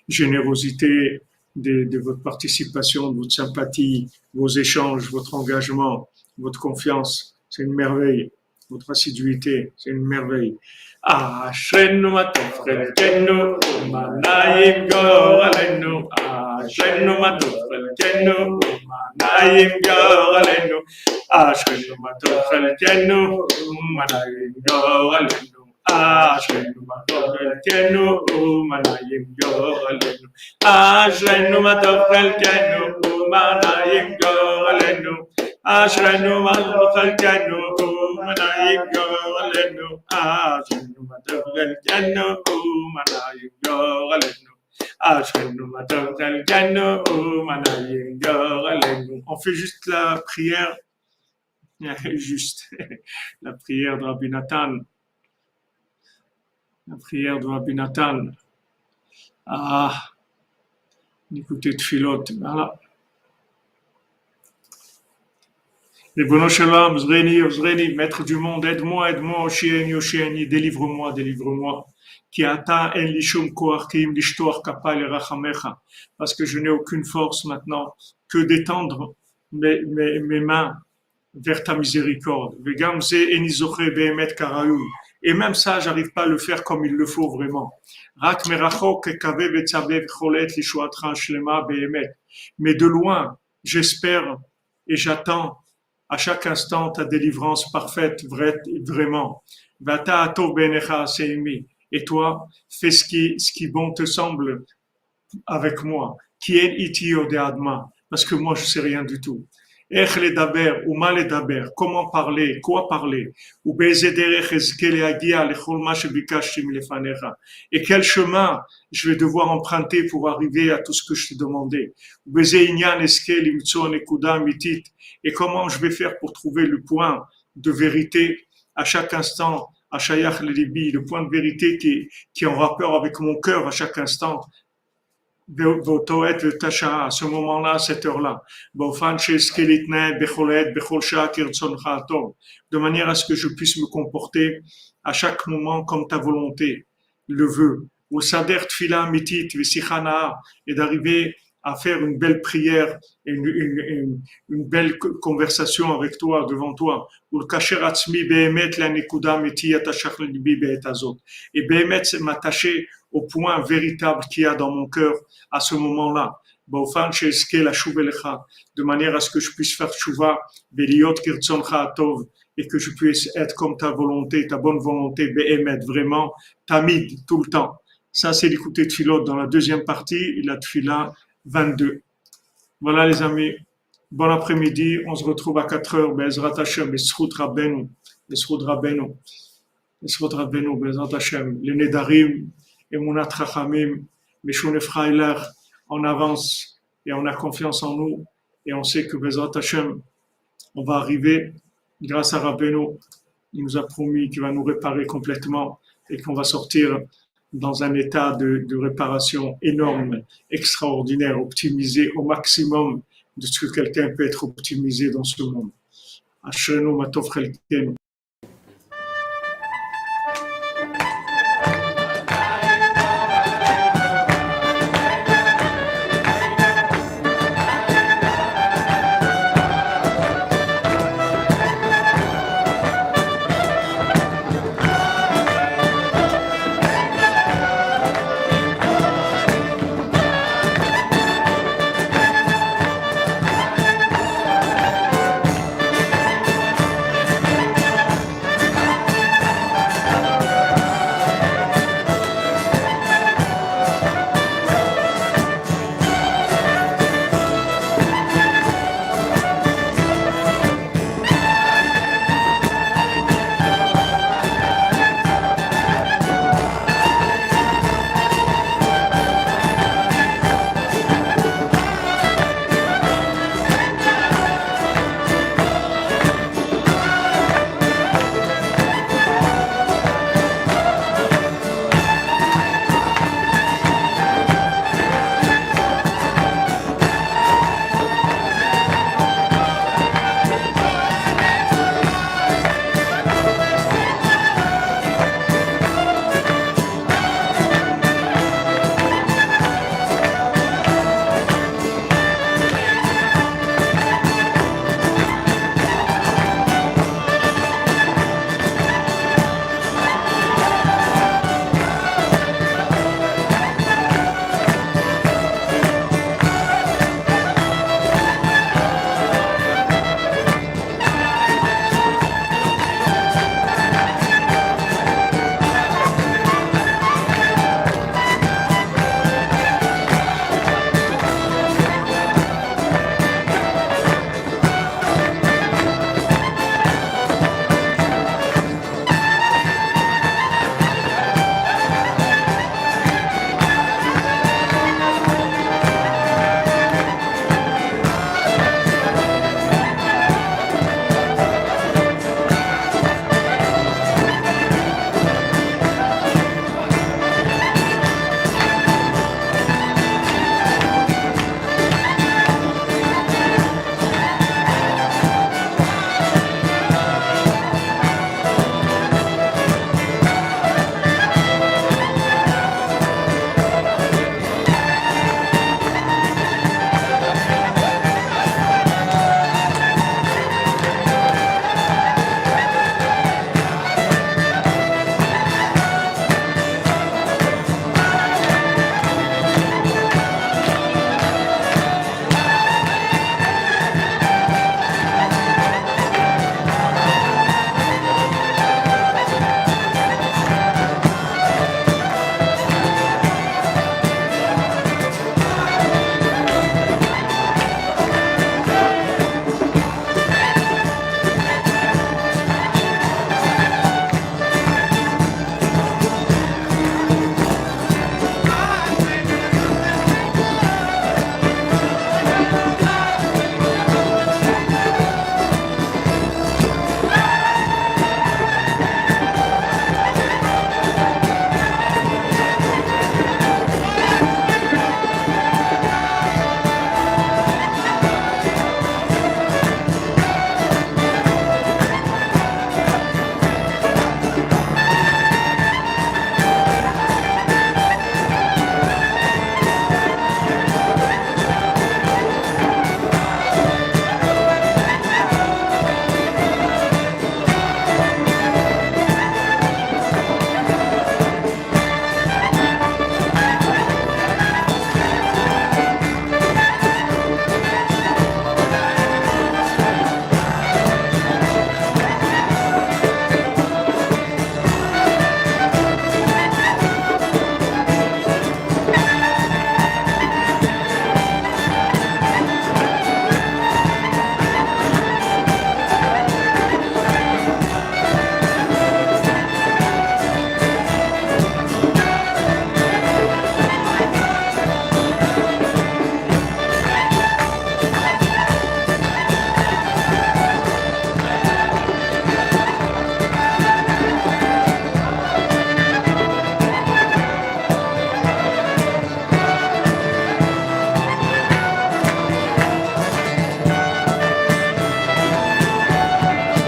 générosité, de votre participation, de votre sympathie, vos échanges, votre engagement, votre confiance. C'est une merveille. Votre assiduité, c'est une merveille. Ashrenu matov chelkenu, umanayim goralenu. Ashrenu matov chelkenu, umanayim goralenu. Ashrenu matov chelkenu, umanayim goralenu. Ashrenu matov chelkenu, umanayim goralenu. Ashrenu matov chelkenu, umanayim goralenu. Ashrenu matov chelkenu, umanayim goralenu. Ashrenu matov chelkenu, umanayim goralenu. Ashrenu matov chelkenu, umanayim goralenu. On fait juste la prière, juste la prière de Rabbi Nathan. La prière de Rabbi Nathan. Écoutez Tfilot, voilà. Ribono Shalom, Zreni, maître du monde, aide-moi, Oshieni, délivre-moi. Ki ata en lishum koach kiim lishtoach kapal erachamecha. Parce que je n'ai aucune force maintenant que d'étendre mes mains vers ta miséricorde. Vegam ze eni zoche behemet karayu. Et même ça, j'arrive pas à le faire comme il le faut vraiment. Rak merachok kave betzabev cholet lishuatra shlema behemet. Mais de loin, j'espère et j'attends à chaque instant ta délivrance parfaite, vraiment. Vata atov benecha seimi. Et toi, fais ce qui bon te semble avec moi. Qui est iti odeadma. Parce que moi, je sais rien du tout. איך לדבר ומה לדבר, comment parler, quoi parler, ובאיזה דרך אזכה להגיע לכל מה שביקשתי מלפניך, et quel chemin je vais devoir emprunter pour arriver à tout ce que je t'ai demandé, ובאיזה עניין אזכה למצוא נקודה אמיתית, et comment je vais faire pour trouver le point de vérité à chaque instant, à Shayach Lelibi, le point de vérité qui est en rapport avec mon cœur à chaque instant, à ce moment-là, à cette heure-là, de manière à ce que je puisse me comporter à chaque moment comme ta volonté le veut, et d'arriver à faire une belle prière et une belle conversation avec toi, devant toi. Et Béhémet, c'est m'attacher au point véritable qu'il y a dans mon cœur à ce moment-là. De manière à ce que je puisse faire tchouva, et que je puisse être comme ta volonté, ta bonne volonté, Béhémet, vraiment, tamid, tout le temps. Ça, c'est l'écouter de Tfilot dans la deuxième partie, la Tfila 22. Voilà les amis, bon après-midi, on se retrouve à 4h, Be'ezrat Hashem, Besrout Rabbeinu, Be'ezrat Hashem, les Nedarim, Emunat Chachamim, Meshon Efrailer, on avance et on a confiance en nous et on sait que Be'ezrat Hashem, on va arriver grâce à Rabbeinu, il nous a promis qu'il va nous réparer complètement et qu'on va sortir dans un état de réparation énorme, extraordinaire, optimisé au maximum de ce que quelqu'un peut être optimisé dans ce monde. Ashrenu matov chelkenu.